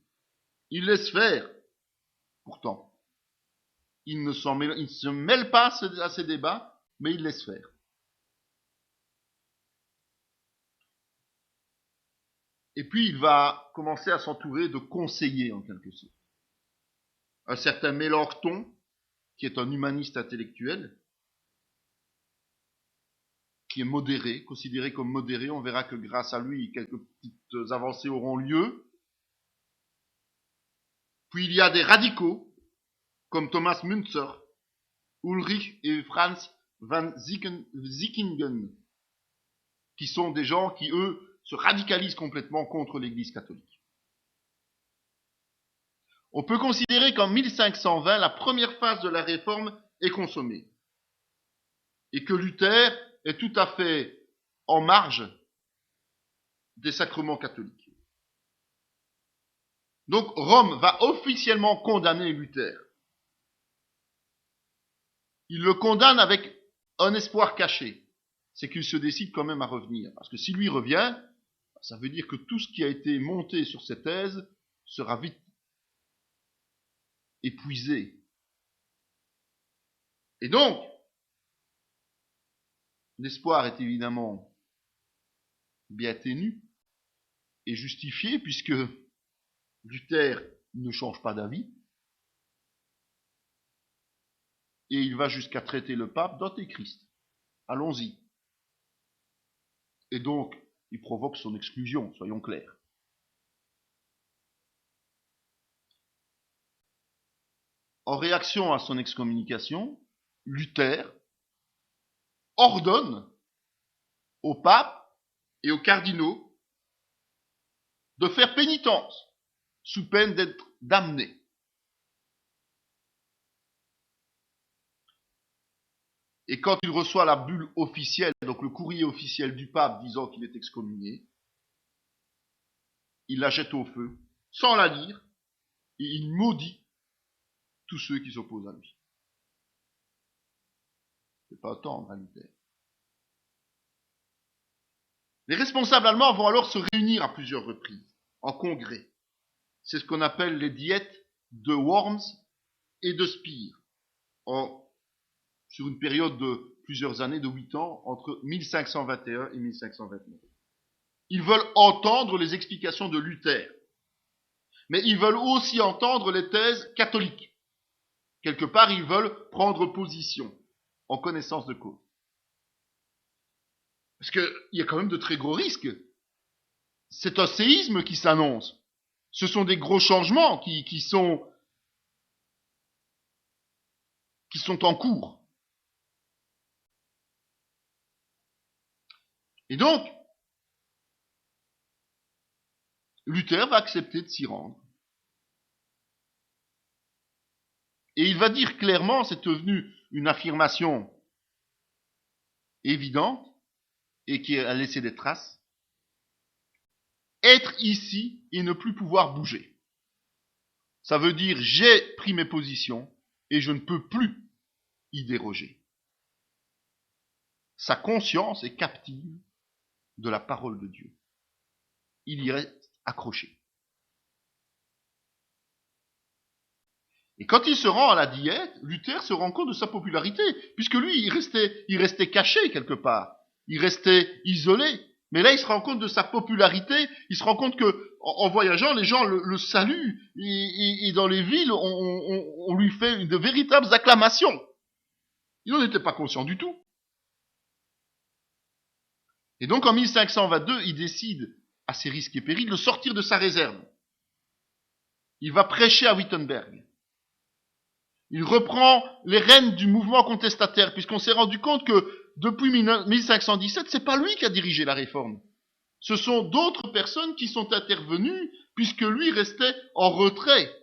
Il laisse faire, pourtant. Il ne se mêle pas à ces débats, mais il laisse faire. Et puis il va commencer à s'entourer de conseillers, en quelque sorte. Un certain Mélenchon, qui est un humaniste intellectuel, qui est modéré, considéré comme modéré. On verra que grâce à lui, quelques petites avancées auront lieu. Puis il y a des radicaux, comme Thomas Müntzer, Ulrich et Franz van Sickingen, qui sont des gens qui, eux, se radicalisent complètement contre l'Église catholique. On peut considérer qu'en 1520, la première phase de la réforme est consommée, et que Luther est tout à fait en marge des sacrements catholiques. Donc Rome va officiellement condamner Luther. Il le condamne avec un espoir caché, c'est qu'il se décide quand même à revenir. Parce que s'il lui revient, ça veut dire que tout ce qui a été monté sur cette thèse sera vite épuisé. Et donc, l'espoir est évidemment bien ténu et justifié, puisque Luther ne change pas d'avis, et il va jusqu'à traiter le pape d'antéchrist. Allons-y. Et donc, il provoque son exclusion, soyons clairs. En réaction à son excommunication, Luther ordonne au pape et aux cardinaux de faire pénitence sous peine d'être damnés. Et quand il reçoit la bulle officielle, donc le courrier officiel du pape disant qu'il est excommunié, il la jette au feu, sans la lire, et il maudit tous ceux qui s'opposent à lui. C'est pas tendre à Luther. Les responsables allemands vont alors se réunir à plusieurs reprises, en congrès. C'est ce qu'on appelle les diètes de Worms et de Speer, sur une période de plusieurs années, de 8 ans, entre 1521 et 1529. Ils veulent entendre les explications de Luther. mais ils veulent aussi entendre les thèses catholiques. Quelque part, ils veulent prendre position, en connaissance de cause. Parce qu'il y a quand même de très gros risques. C'est un séisme qui s'annonce. Ce sont des gros changements qui sont en cours. Et donc, Luther va accepter de s'y rendre. Et il va dire clairement, c'est devenu une affirmation évidente et qui a laissé des traces, être ici et ne plus pouvoir bouger. Ça veut dire j'ai pris mes positions et je ne peux plus y déroger. Sa conscience est captive de la parole de Dieu. Il y reste accroché. Et quand il se rend à la diète, Luther se rend compte de sa popularité, puisque lui, il restait caché quelque part. Il restait isolé. Mais là, il se rend compte de sa popularité. Il se rend compte que, en voyageant, les gens le saluent. Et dans les villes, on lui fait de véritables acclamations. Il n'en était pas conscient du tout. Et donc, en 1522, il décide, à ses risques et périls, de sortir de sa réserve. Il va prêcher à Wittenberg. Il reprend les rênes du mouvement contestataire, puisqu'on s'est rendu compte que depuis 1517, c'est pas lui qui a dirigé la réforme. Ce sont d'autres personnes qui sont intervenues, puisque lui restait en retrait.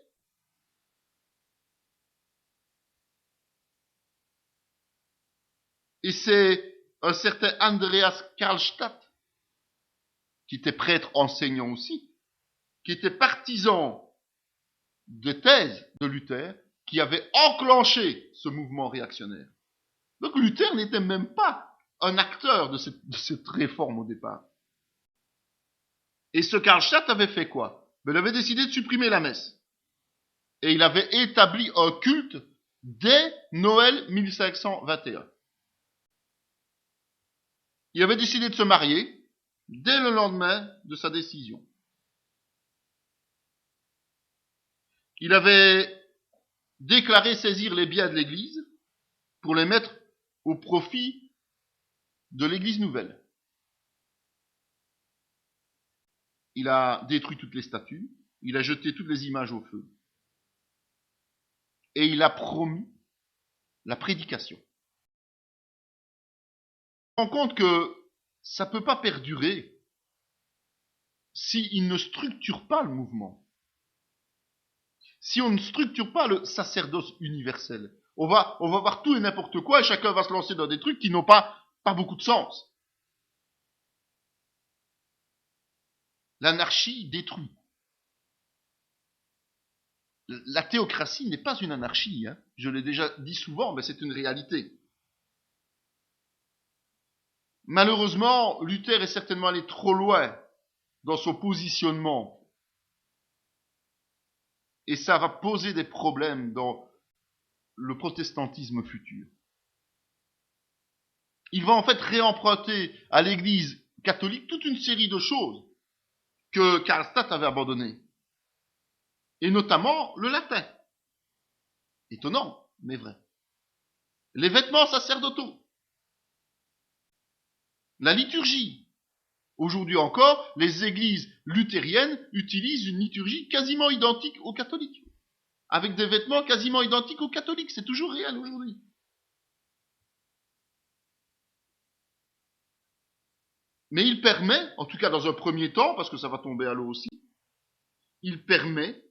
Et c'est un certain Andreas Karlstadt, qui était prêtre enseignant aussi, qui était partisan des thèses de Luther, qui avait enclenché ce mouvement réactionnaire. Donc Luther n'était même pas un acteur de cette réforme au départ. Et ce Karlstadt avait fait quoi? Il avait décidé de supprimer la messe. Et il avait établi un culte dès Noël 1521. Il avait décidé de se marier dès le lendemain de sa décision. Il avait déclaré saisir les biens de l'Église pour les mettre au profit de l'Église nouvelle. Il a détruit toutes les statues, il a jeté toutes les images au feu. Et il a promu la prédication. On se rend compte que ça ne peut pas perdurer s'il ne structure pas le mouvement. Si on ne structure pas le sacerdoce universel, on va voir tout et n'importe quoi et chacun va se lancer dans des trucs qui n'ont pas beaucoup de sens. L'anarchie détruit. La théocratie n'est pas une anarchie, hein. Je l'ai déjà dit souvent, mais c'est une réalité. Malheureusement, Luther est certainement allé trop loin dans son positionnement. Et ça va poser des problèmes dans le protestantisme futur. Il va en fait réemprunter à l'Église catholique toute une série de choses que Karlstadt avait abandonnées. Et notamment le latin. Étonnant, mais vrai. Les vêtements sacerdotaux. La liturgie. Aujourd'hui encore, les églises luthériennes utilisent une liturgie quasiment identique aux catholiques. Avec des vêtements quasiment identiques aux catholiques. C'est toujours réel aujourd'hui. Mais il permet, en tout cas dans un premier temps, parce que ça va tomber à l'eau aussi, il permet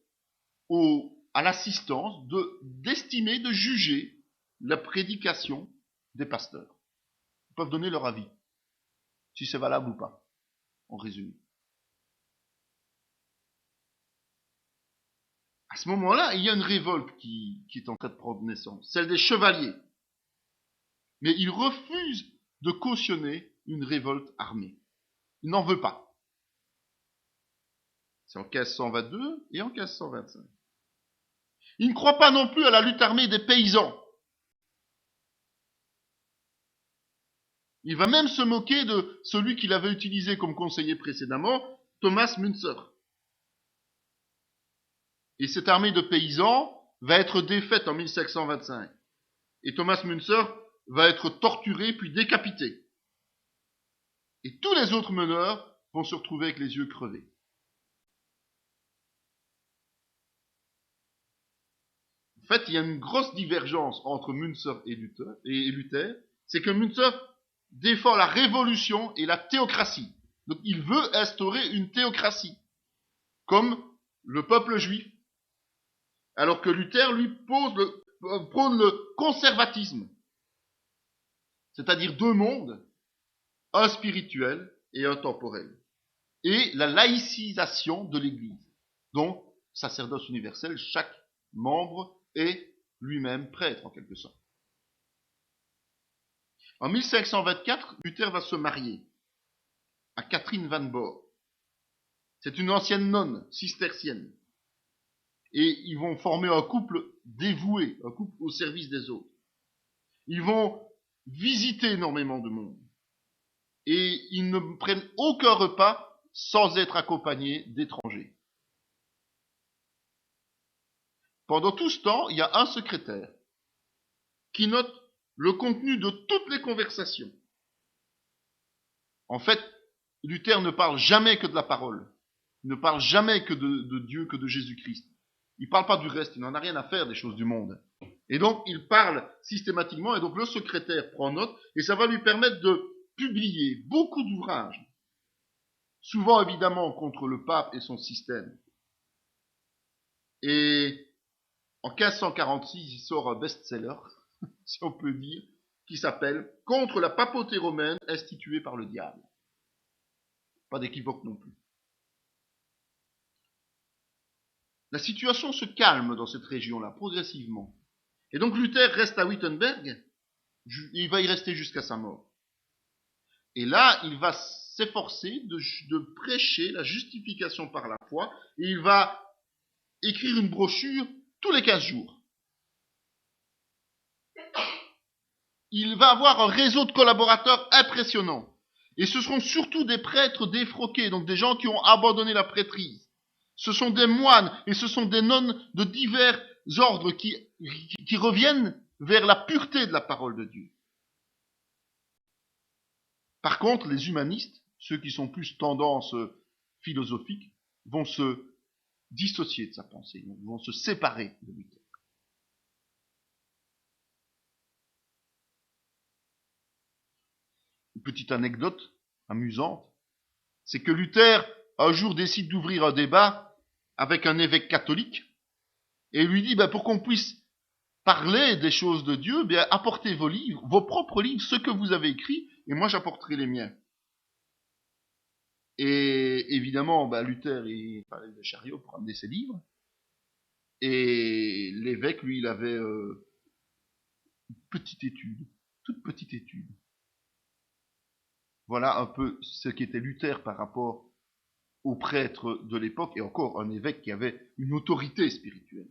à l'assistance d'estimer, de juger la prédication des pasteurs. Ils peuvent donner leur avis, si c'est valable ou pas, en résumé. À ce moment-là, il y a une révolte qui est en train de prendre naissance, celle des chevaliers. Mais ils refusent de cautionner une révolte armée. Ils n'en veulent pas. C'est en 1522 et en 1525. Ils ne croient pas non plus à la lutte armée des paysans. Il va même se moquer de celui qu'il avait utilisé comme conseiller précédemment, Thomas Müntzer. Et cette armée de paysans va être défaite en 1525. Et Thomas Müntzer va être torturé puis décapité. Et tous les autres meneurs vont se retrouver avec les yeux crevés. En fait, il y a une grosse divergence entre Müntzer et Luther. C'est que Müntzer défend la révolution et la théocratie. Donc il veut instaurer une théocratie, comme le peuple juif. Alors que Luther, lui, prône le conservatisme. C'est-à-dire deux mondes, un spirituel et un temporel. Et la laïcisation de l'Église. Donc, sacerdoce universel, chaque membre est lui-même prêtre, en quelque sorte. En 1524, Luther va se marier à Catherine van Boor. C'est une ancienne nonne cistercienne. Et ils vont former un couple dévoué, un couple au service des autres. Ils vont visiter énormément de monde. Et ils ne prennent aucun repas sans être accompagnés d'étrangers. Pendant tout ce temps, il y a un secrétaire qui note le contenu de toutes les conversations. En fait, Luther ne parle jamais que de la parole. Il ne parle jamais que de Dieu, que de Jésus-Christ. Il ne parle pas du reste, il n'en a rien à faire des choses du monde. Et donc, il parle systématiquement, et donc le secrétaire prend note, et ça va lui permettre de publier beaucoup d'ouvrages, souvent évidemment contre le pape et son système. Et en 1546, il sort un best-seller, si on peut dire, qui s'appelle « Contre la papauté romaine instituée par le diable ». Pas d'équivoque non plus. La situation se calme dans cette région-là, progressivement. Et donc Luther reste à Wittenberg, il va y rester jusqu'à sa mort. Et là, il va s'efforcer de prêcher la justification par la foi, et il va écrire une brochure tous les 15 jours. Il va avoir un réseau de collaborateurs impressionnant. Et ce seront surtout des prêtres défroqués, donc des gens qui ont abandonné la prêtrise. Ce sont des moines et ce sont des nonnes de divers ordres qui reviennent vers la pureté de la parole de Dieu. Par contre, les humanistes, ceux qui sont plus tendance philosophique, vont se dissocier de sa pensée, vont se séparer de Luther. Une petite anecdote amusante, c'est que Luther, un jour, décide d'ouvrir un débat avec un évêque catholique, et lui dit, pour qu'on puisse parler des choses de Dieu, apportez vos livres, vos propres livres, ce que vous avez écrit, et moi j'apporterai les miens. Et évidemment, Luther, il parlait de chariot pour amener ses livres, et l'évêque, lui, il avait une petite étude, toute petite étude. Voilà un peu ce qu'était Luther par rapport aux prêtres de l'époque, et encore un évêque qui avait une autorité spirituelle.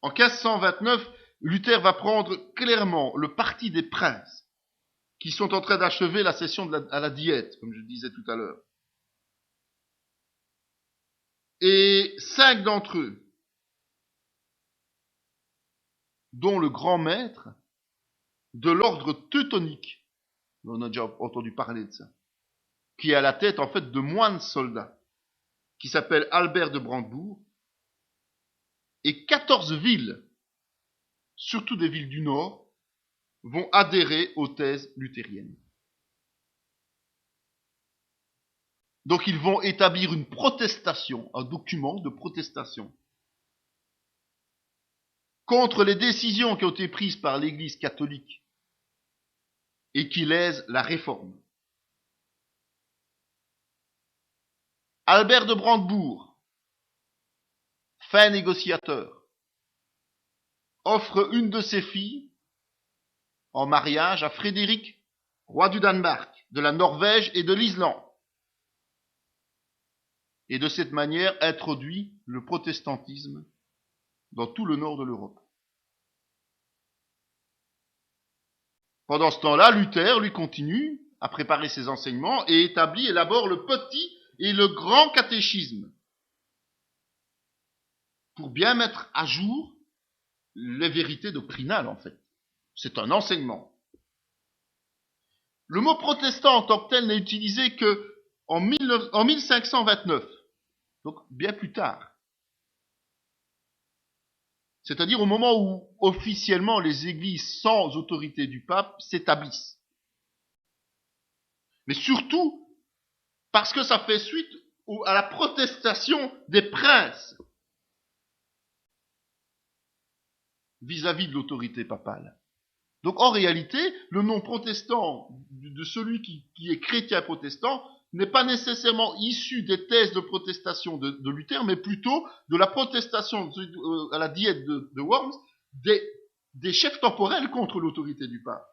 En 1529, Luther va prendre clairement le parti des princes, qui sont en train d'achever la session à la diète, comme je disais tout à l'heure. Et 5 d'entre eux, dont le grand maître de l'ordre teutonique, on a déjà entendu parler de ça, qui est à la tête en fait de moines soldats, qui s'appelle Albert de Brandebourg, et 14 villes, surtout des villes du Nord, vont adhérer aux thèses luthériennes. Donc ils vont établir une protestation, un document de protestation, contre les décisions qui ont été prises par l'Église catholique et qui lèsent la réforme. Albert de Brandebourg, fin négociateur, offre une de ses filles en mariage à Frédéric, roi du Danemark, de la Norvège et de l'Islande. Et de cette manière introduit le protestantisme dans tout le nord de l'Europe. Pendant ce temps-là, Luther, lui, continue à préparer ses enseignements et élabore le petit et le grand catéchisme, pour bien mettre à jour les vérités doctrinales, en fait. C'est un enseignement. Le mot protestant en tant que tel n'est utilisé que en 1529, donc bien plus tard. C'est-à-dire au moment où officiellement les églises sans autorité du pape s'établissent. Mais surtout parce que ça fait suite à la protestation des princes vis-à-vis de l'autorité papale. Donc en réalité, le nom protestant de celui qui est chrétien protestant n'est pas nécessairement issu des thèses de protestation de Luther, mais plutôt de la protestation à la diète de Worms des chefs temporels contre l'autorité du pape.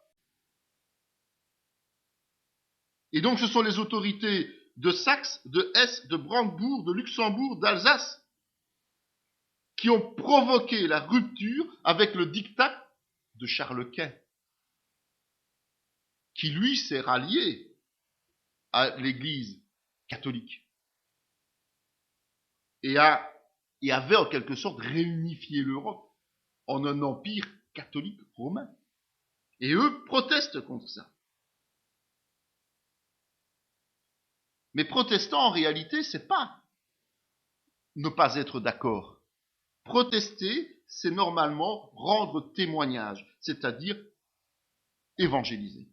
Et donc ce sont les autorités de Saxe, de Hesse, de Brandebourg, de Luxembourg, d'Alsace qui ont provoqué la rupture avec le diktat de Charles Quint, qui lui s'est rallié à l'Église catholique et avait en quelque sorte réunifié l'Europe en un empire catholique romain. Et eux protestent contre ça. Mais protestant, en réalité, c'est pas ne pas être d'accord. Protester, c'est normalement rendre témoignage, c'est-à-dire évangéliser.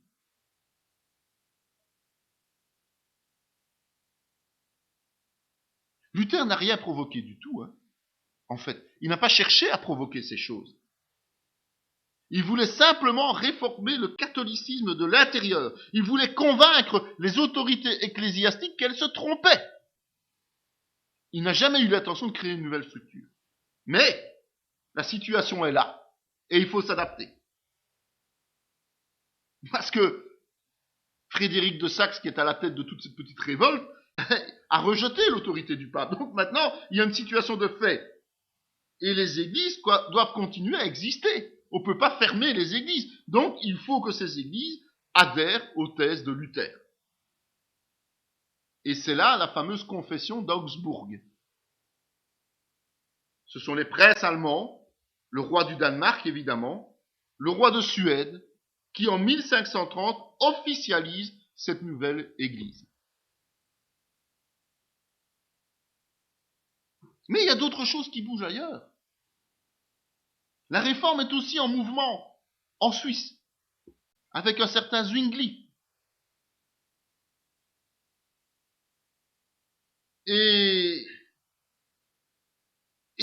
Luther n'a rien provoqué du tout, en fait. Il n'a pas cherché à provoquer ces choses. Il voulait simplement réformer le catholicisme de l'intérieur. Il voulait convaincre les autorités ecclésiastiques qu'elles se trompaient. Il n'a jamais eu l'intention de créer une nouvelle structure. Mais la situation est là et il faut s'adapter. Parce que Frédéric de Saxe, qui est à la tête de toute cette petite révolte, a rejeté l'autorité du pape. Donc maintenant, il y a une situation de fait. Et les églises doivent continuer à exister. On ne peut pas fermer les églises. Donc il faut que ces églises adhèrent aux thèses de Luther. Et c'est là la fameuse confession d'Augsbourg. Ce sont les princes allemands, le roi du Danemark évidemment, le roi de Suède, qui en 1530 officialisent cette nouvelle église. Mais il y a d'autres choses qui bougent ailleurs. La réforme est aussi en mouvement en Suisse, avec un certain Zwingli. Et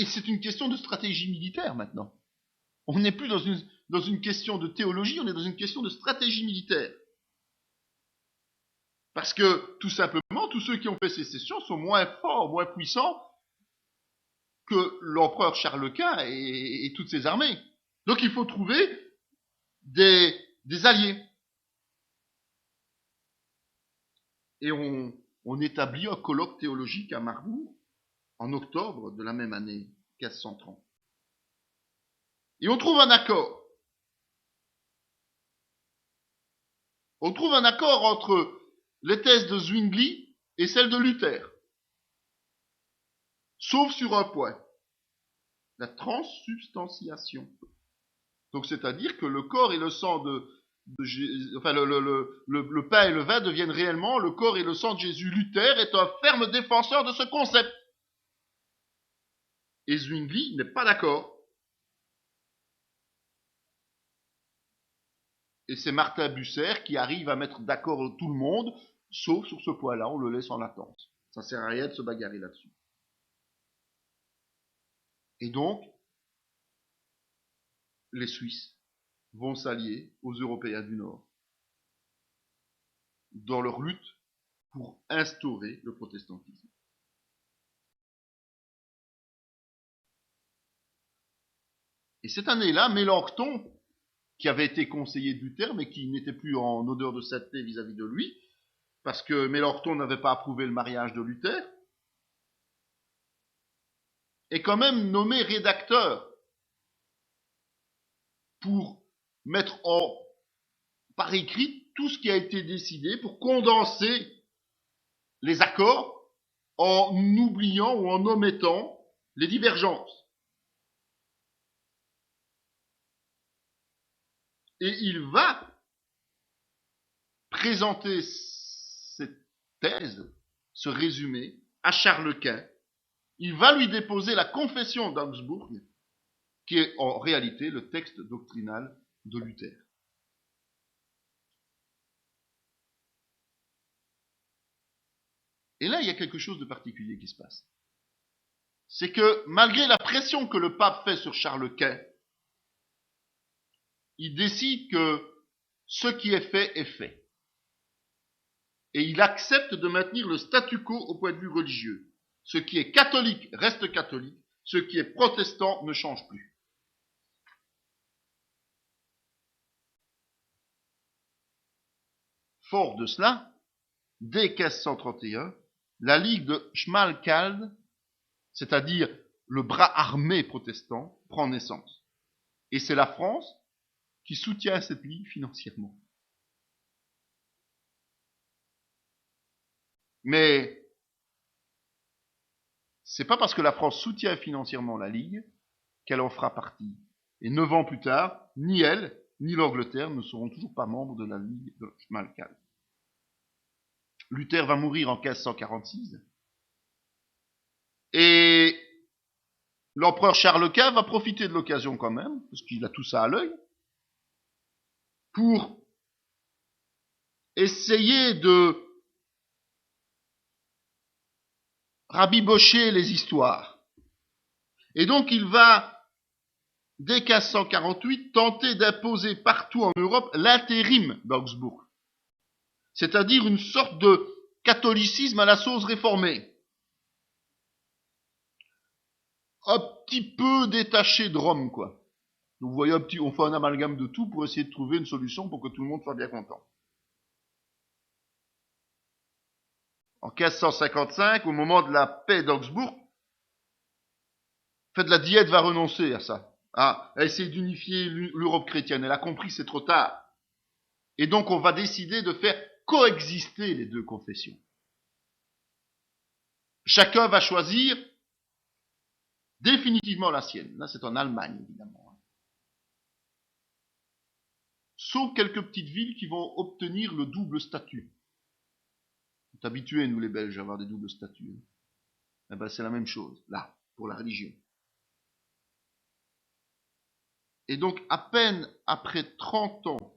c'est une question de stratégie militaire maintenant. On n'est plus dans une question de théologie, on est dans une question de stratégie militaire. Parce que, tout simplement, tous ceux qui ont fait sécession sont moins forts, moins puissants que l'empereur Charles Quint et toutes ses armées. Donc il faut trouver des alliés. Et on établit un colloque théologique à Marbourg en octobre de la même année, 1530. Et on trouve un accord. On trouve un accord entre les thèses de Zwingli et celles de Luther. Sauf sur un point. La transsubstantiation. Donc c'est-à-dire que le corps et le sang le pain et le vin deviennent réellement le corps et le sang de Jésus. Luther est un ferme défenseur de ce concept. Et Zwingli n'est pas d'accord. Et c'est Martin Bucer qui arrive à mettre d'accord tout le monde, sauf sur ce point-là, on le laisse en attente. Ça sert à rien de se bagarrer là-dessus. Et donc, les Suisses vont s'allier aux Européens du Nord dans leur lutte pour instaurer le protestantisme. Et cette année-là, Mélenchon, qui avait été conseiller de Luther, mais qui n'était plus en odeur de sainteté vis-à-vis de lui, parce que Mélenchon n'avait pas approuvé le mariage de Luther, est quand même nommé rédacteur pour mettre par écrit tout ce qui a été décidé, pour condenser les accords en oubliant ou en omettant les divergences. Et il va présenter cette thèse, ce résumé, à Charles Quint. Il va lui déposer la confession d'Augsbourg, qui est en réalité le texte doctrinal de Luther. Et là, il y a quelque chose de particulier qui se passe. C'est que malgré la pression que le pape fait sur Charles Quint, il décide que ce qui est fait est fait. Et il accepte de maintenir le statu quo au point de vue religieux. Ce qui est catholique reste catholique, ce qui est protestant ne change plus. Fort de cela, dès 1531, la Ligue de Schmalkalde, c'est-à-dire le bras armé protestant, prend naissance. Et c'est la France qui soutient cette ligue financièrement. Mais c'est pas parce que la France soutient financièrement la ligue qu'elle en fera partie. Et 9 ans plus tard, ni elle, ni l'Angleterre ne seront toujours pas membres de la ligue de Schmalkalde. Luther va mourir en 1546. Et l'empereur Charles Quint va profiter de l'occasion quand même, parce qu'il a tout ça à l'œil, pour essayer de rabibocher les histoires. Et donc il va, dès 1548, tenter d'imposer partout en Europe l'intérim d'Augsbourg, c'est-à-dire une sorte de catholicisme à la sauce réformée, un petit peu détaché de Rome, quoi. Donc vous voyez, on fait un amalgame de tout pour essayer de trouver une solution pour que tout le monde soit bien content. En 1555, au moment de la paix d'Augsbourg, la Diète va renoncer à ça, à essayer d'unifier l'Europe chrétienne. Elle a compris, c'est trop tard. Et donc on va décider de faire coexister les deux confessions. Chacun va choisir définitivement la sienne. Là, c'est en Allemagne, évidemment. Sauf quelques petites villes qui vont obtenir le double statut. On est habitués, nous les Belges, à avoir des doubles statuts. Eh ben, c'est la même chose, là, pour la religion. Et donc, à peine après 30 ans,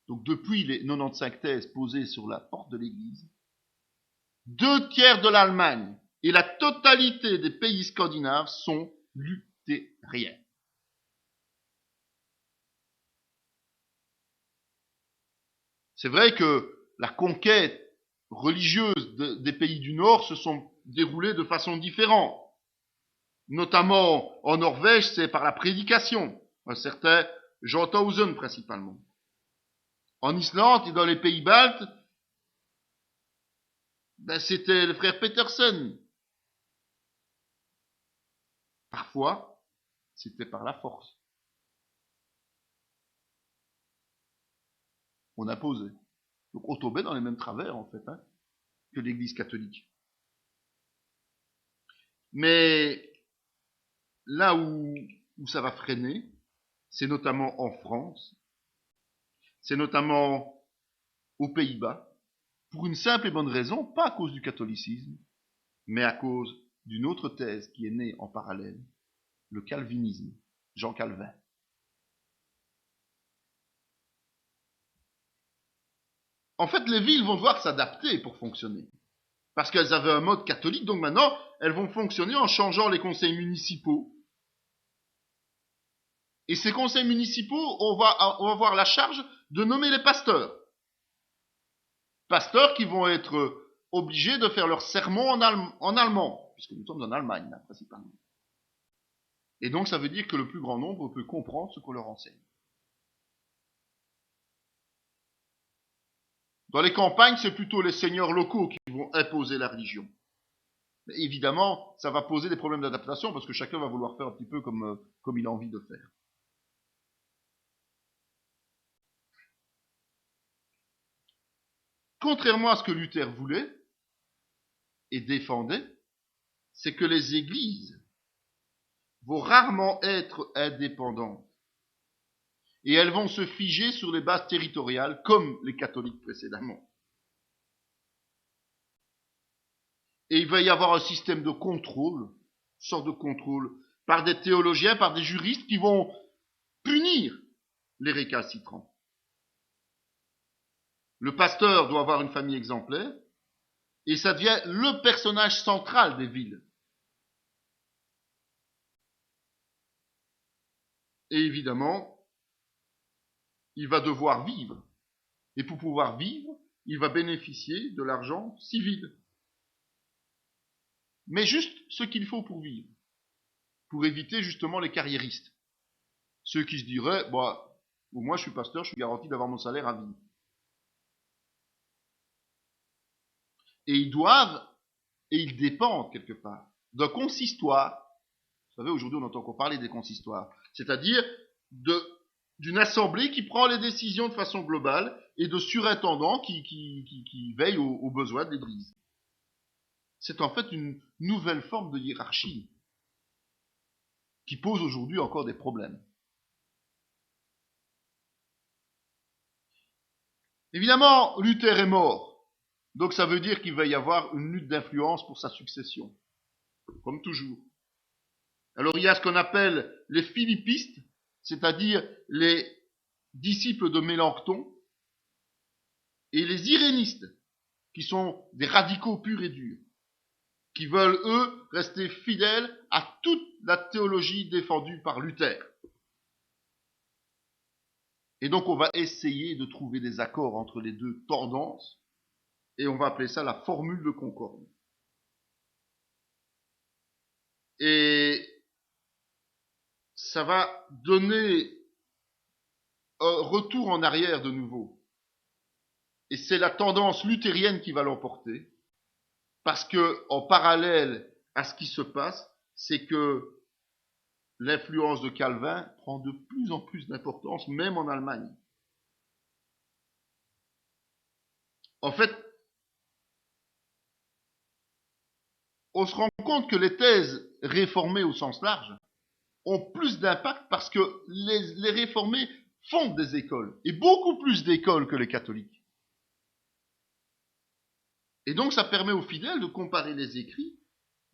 donc depuis les 95 thèses posées sur la porte de l'Église, 2/3 de l'Allemagne et la totalité des pays scandinaves sont luthériens. C'est vrai que la conquête religieuse des pays du Nord se sont déroulées de façon différente. Notamment en Norvège, c'est par la prédication. Un certain Jean Tausen principalement. En Islande et dans les pays baltes, c'était le frère Petersen. Parfois, c'était par la force. On a posé. Donc on tombait dans les mêmes travers, en fait, que l'Église catholique. Mais là où ça va freiner, c'est notamment en France, c'est notamment aux Pays-Bas, pour une simple et bonne raison, pas à cause du catholicisme, mais à cause d'une autre thèse qui est née en parallèle, le calvinisme, Jean Calvin. En fait, les villes vont devoir s'adapter pour fonctionner. Parce qu'elles avaient un mode catholique, donc maintenant, elles vont fonctionner en changeant les conseils municipaux. Et ces conseils municipaux, on va avoir la charge de nommer les pasteurs. Pasteurs qui vont être obligés de faire leur sermon en allemand, puisque nous sommes en Allemagne, là, principalement. Et donc, ça veut dire que le plus grand nombre peut comprendre ce qu'on leur enseigne. Dans les campagnes, c'est plutôt les seigneurs locaux qui vont imposer la religion. Mais évidemment, ça va poser des problèmes d'adaptation parce que chacun va vouloir faire un petit peu comme il a envie de faire. Contrairement à ce que Luther voulait et défendait, c'est que les églises vont rarement être indépendantes. et elles vont se figer sur les bases territoriales, comme les catholiques précédemment. Et il va y avoir un système de contrôle, une sorte de contrôle, par des théologiens, par des juristes qui vont punir les récalcitrants. Le pasteur doit avoir une famille exemplaire, et ça devient le personnage central des villes. Et évidemment, il va devoir vivre. Et pour pouvoir vivre, il va bénéficier de l'argent civil. Mais juste ce qu'il faut pour vivre. Pour éviter justement les carriéristes. Ceux qui se diraient, bah, moi je suis pasteur, je suis garanti d'avoir mon salaire à vie. Et ils doivent, et ils dépendent quelque part, d'un consistoire. Vous savez, aujourd'hui on entend encore parler des consistoires. C'est-à-dire d'une assemblée qui prend les décisions de façon globale et de surintendants qui veillent aux besoins de l'Église. C'est en fait une nouvelle forme de hiérarchie qui pose aujourd'hui encore des problèmes. Évidemment, Luther est mort, donc ça veut dire qu'il va y avoir une lutte d'influence pour sa succession, comme toujours. Alors il y a ce qu'on appelle les philippistes, c'est-à-dire les disciples de Mélenchon, et les irénistes, qui sont des radicaux purs et durs, qui veulent, eux, rester fidèles à toute la théologie défendue par Luther. Et donc on va essayer de trouver des accords entre les deux tendances, et on va appeler ça la formule de concorde. Et ça va donner un retour en arrière de nouveau. Et c'est la tendance luthérienne qui va l'emporter, parce que en parallèle à ce qui se passe, c'est que l'influence de Calvin prend de plus en plus d'importance, même en Allemagne. En fait, on se rend compte que les thèses réformées au sens large ont plus d'impact parce que les réformés fondent des écoles, et beaucoup plus d'écoles que les catholiques. Et donc ça permet aux fidèles de comparer les écrits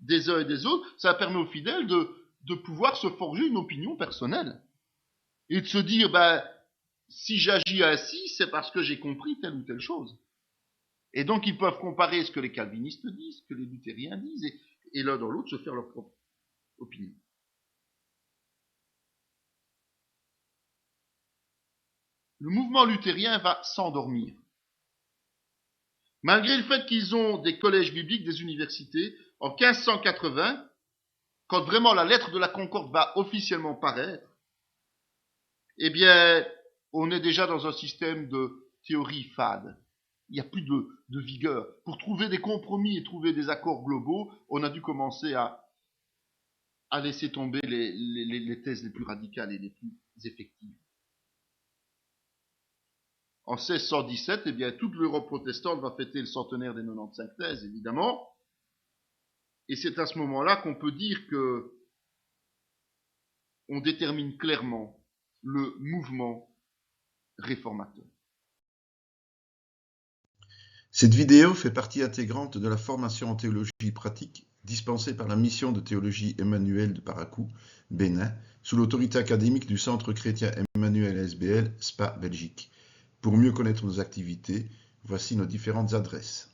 des uns et des autres, ça permet aux fidèles de pouvoir se forger une opinion personnelle. Et de se dire, si j'agis ainsi, c'est parce que j'ai compris telle ou telle chose. Et donc ils peuvent comparer ce que les calvinistes disent, ce que les luthériens disent, et l'un dans l'autre se faire leur propre opinion. Le mouvement luthérien va s'endormir. Malgré le fait qu'ils ont des collèges bibliques, des universités, en 1580, quand vraiment la lettre de la Concorde va officiellement paraître, eh bien, on est déjà dans un système de théorie fade. Il n'y a plus de vigueur. Pour trouver des compromis et trouver des accords globaux, on a dû commencer à laisser tomber les thèses les plus radicales et les plus effectives. En 1617, eh bien, toute l'Europe protestante va fêter le centenaire des 95 thèses, évidemment. Et c'est à ce moment-là qu'on peut dire que on détermine clairement le mouvement réformateur. Cette vidéo fait partie intégrante de la formation en théologie pratique dispensée par la mission de théologie Emmanuel de Paracou, Bénin, sous l'autorité académique du Centre chrétien Emmanuel SBL, Spa, Belgique. Pour mieux connaître nos activités, voici nos différentes adresses.